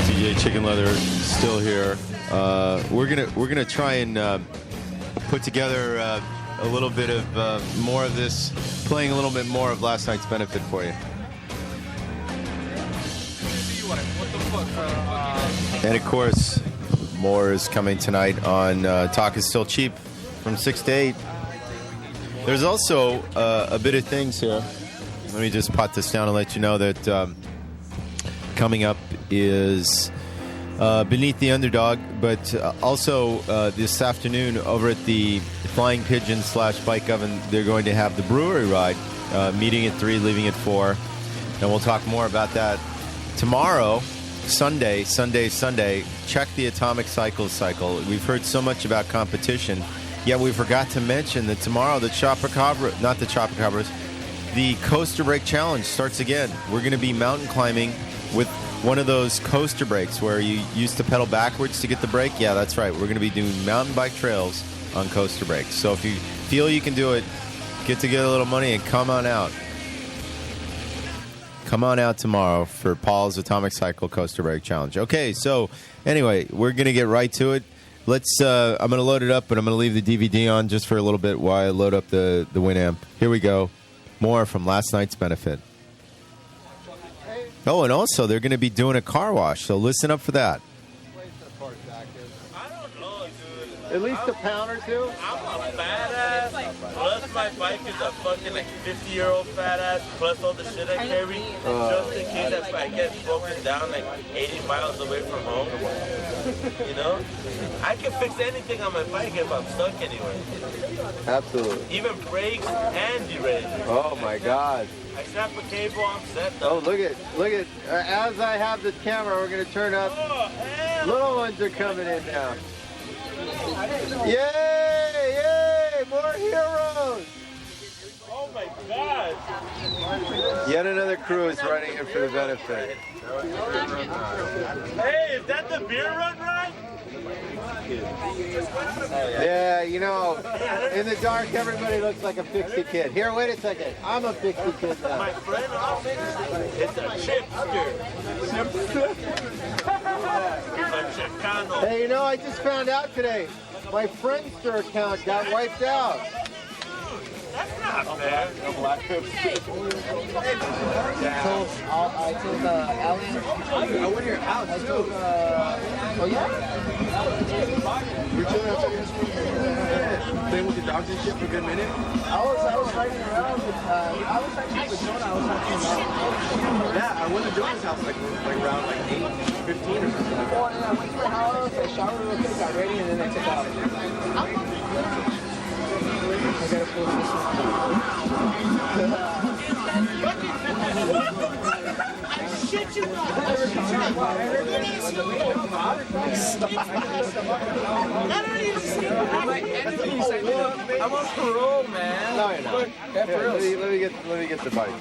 DJ Chicken Leather still here. We're gonna try and put together a little bit of more of this, playing a little bit more of last night's benefit for you. And of course, more is coming tonight on Talk is Still Cheap from 6 to 8. There's also a bit of things here. Let me just pot this down and let you know that coming up is Beneath the Underdog, but also this afternoon over at the Flying Pigeon / Bike Oven, they're going to have the brewery ride, meeting at 3, leaving at 4, and we'll talk more about that tomorrow. Sunday, check the Atomic Cycle. We've heard so much about competition, yet we forgot to mention that tomorrow the Coaster Break Challenge starts again. We're going to be mountain climbing with one of those coaster breaks where you used to pedal backwards to get the break. Yeah, that's right. We're going to be doing mountain bike trails on coaster breaks. So if you feel you can do it, get together a little money and come on out. Come on out tomorrow for Paul's Atomic Cycle Coaster Break Challenge. Okay, so anyway, we're going to get right to it. I'm going to load it up, but I'm going to leave the DVD on just for a little bit while I load up the Winamp. Here we go. More from last night's benefit. Oh, and also they're going to be doing a car wash, so listen up for that. At least a pound or two? I'm a fat ass, plus my bike is a fucking 50-year-old fat ass, plus all the shit I carry, just in case that I get broken down 80 miles away from home. You know? I can fix anything on my bike if I'm stuck anywhere. Absolutely. Even brakes and derailleurs. Oh my God. I snap a cable, I'm set though. Oh, look at, as I have this camera, we're going to turn up. Little ones are coming in now. Yay! More heroes! Oh my God! Yet another crew is running in for the benefit. Hey, is that the beer run ride? Yeah, you know, in the dark, everybody looks like a pixie kid. Here, wait a second. I'm a pixie kid now. My friend also, it's a chipster. Hey, you know, I just found out today, my Friendster account got wiped out. That's not fair. No black Hey. I told Allie, I went to your house too. Oh yeah? You're chilling outside your house? Playing with the dogs and shit for a good minute? I was riding around with, I was actually with Jonah, I was talking about. Yeah, I went to Jonah's house like around 8:15 or something. Well, and I went to her house, I showered real quick, got ready, and then I took off. I gotta pull this one. Shit you I'm on parole, man. No, you're not. Here, let me get the bike.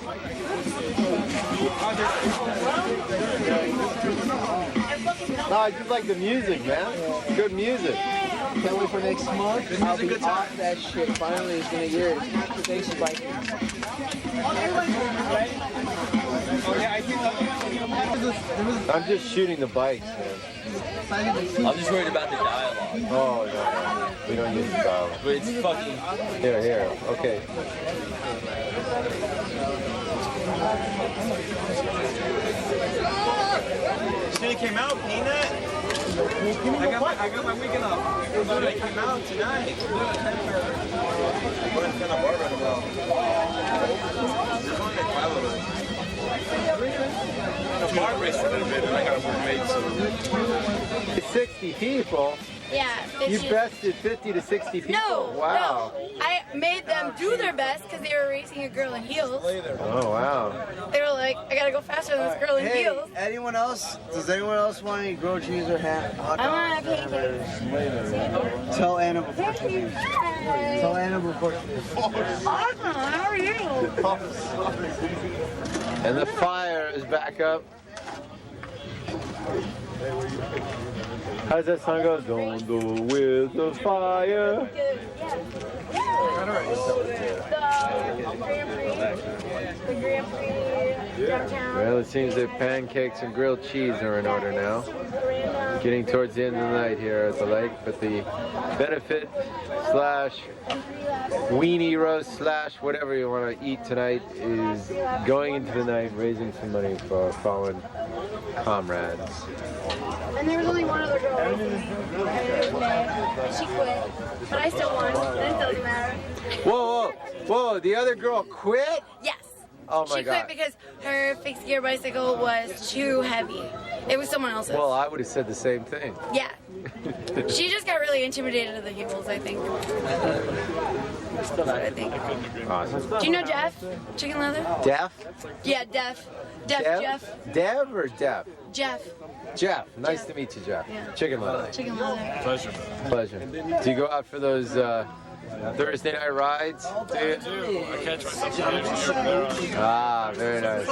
No, I just like the music, man. Good music. Can't wait for next month. I'll be off that shit. Finally, it's been a year. Thanks for biking. I'm just shooting the bikes, man. I'm just worried about the dialogue. Oh, no. We don't use the dialogue. But it's fucking... Here. Okay. Shit came out, Peanut. I got my weekend off. It came out tonight. We're in Santa Barbara tomorrow. There's only 5 of us. The bar race a little bit, and I got more mates. 60 people? Yeah. You bested 50 to 60 people? No. Wow. No. I made them do their best because they were racing a girl in heels. Oh, wow. They were like, I gotta go faster than this girl in heels. Anyone else? Does anyone else want any grilled cheese or hot dogs? I want to have pancakes. Tell Anna before she leaves. Tell Anna before she leaves. Awesome. How are you? And the fire is back up. How's that song go? Don't do with the fire. The Grand Prix downtown. Well, it seems that pancakes and grilled cheese are in order now. Getting towards the end of the night here at the lake, but the benefit slash weenie roast slash whatever you want to eat tonight is going into the night, raising some money for our fallen comrades. And there was only one other girl. She quit. But I still won. Then it doesn't matter. Whoa, whoa, the other girl quit? Yes. Oh my She God. quit because her fixed gear bicycle was too heavy. It was someone else's. Well, I would have said the same thing. Yeah. She just got really intimidated of the heels, I think. That's what I think. Awesome. Do you know Jeff? Chicken Leather? Deaf? Yeah, Jeff. Jeff. Dev or Deaf? Jeff. Jeff. Nice to meet you, Jeff. Yeah. Chicken leather. Chicken Leather. Pleasure. Pleasure. Do you go out for those Thursday night rides? Do you? I catch myself. Ah, very nice.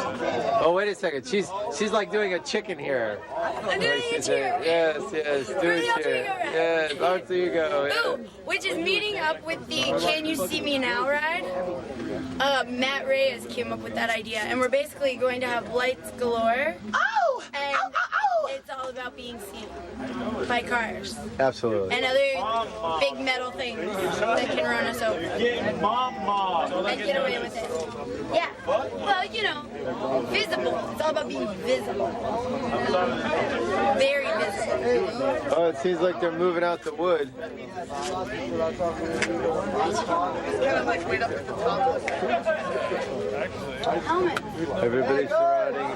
Oh, wait a second. She's like doing a chicken here. I'm doing a cheer. Yes, do a cheer. Yes, off you go. Ooh, which is meeting up with the Can You See Me Now ride. Matt Reyes came up with that idea, and we're basically going to have lights galore. Oh! And it's all about being seen by cars. Absolutely. And other big metal things that can run us over. And get away with it. Yeah. Well, you know, visible. It's all about being visible. Very visible. Oh, it seems like they're moving out the wood. Everybody's surrounding.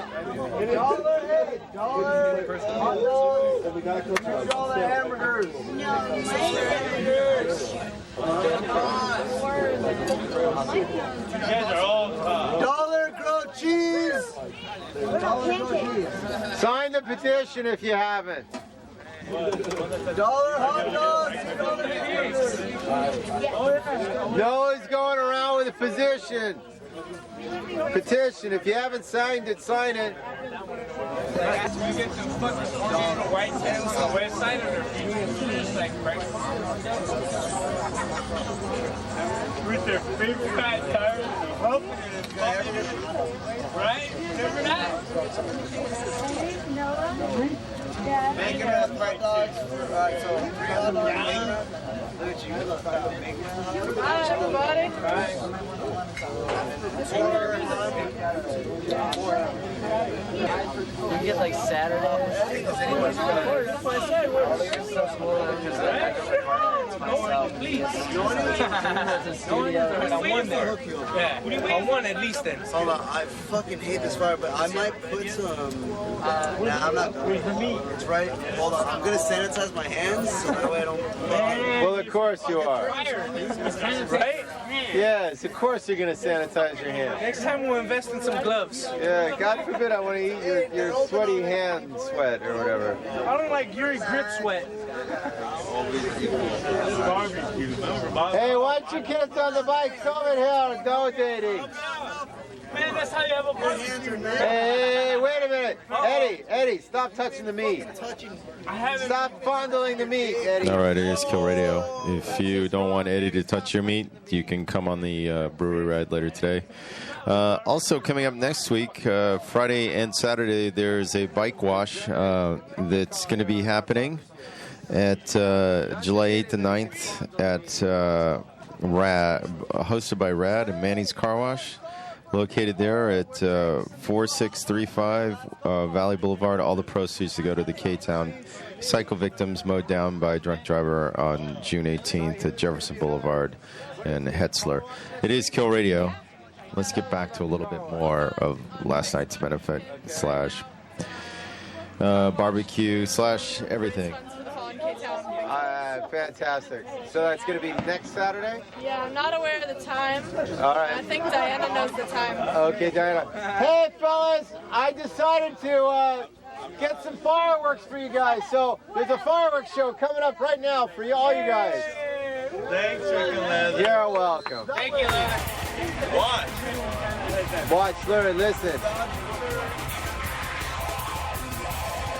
Dollar grilled cheese. Sign the petition if you haven't. Dollar hot dogs. Noah's going around with a petition. Petition. If you haven't signed it, sign it. With their big fat tires, right? Remember that? Bacon hot dogs. So 3 hot dogs. Hi, everybody. We get like Saturdays. I won at least then. Hold on, I fucking hate this fire, but I might put some. Nah, I'm not. It's right. Hold on, I'm gonna sanitize my hands so that way I don't. Well, of course you are. Right? Yes, of course you're going to sanitize your hands. Next time we'll invest in some gloves. Yeah, God forbid I want to eat your sweaty hand sweat or whatever. I don't like Yuri grip sweat. Hey, why don't you kids on the bike come in here donating? Man, that's how you have a barbecue. Hey, wait a minute. Eddie, stop touching the meat. Stop fondling the meat, Eddie. All right, it is Kill Radio. If you don't want Eddie to touch your meat, you can come on the brewery ride later today. Also, coming up next week, Friday and Saturday, there's a bike wash that's going to be happening at July 8th and 9th at Rad, hosted by Rad and Manny's Car Wash. Located there at 4635 Valley Boulevard. All the proceeds to go to the K-Town cycle victims mowed down by a drunk driver on June 18th at Jefferson Boulevard and Hetzler. It is Kill Radio. Let's get back to a little bit more of last night's benefit slash barbecue slash everything. Fantastic. So that's going to be next Saturday? Yeah, I'm not aware of the time. All right. I think Diana knows the time. Okay, Diana. Hey, fellas, I decided to get some fireworks for you guys. So there's a fireworks show coming up right now for you, all you guys. Thanks, Chicken Leather. You're welcome. Thank you, Leather. Watch. Watch, learn, listen.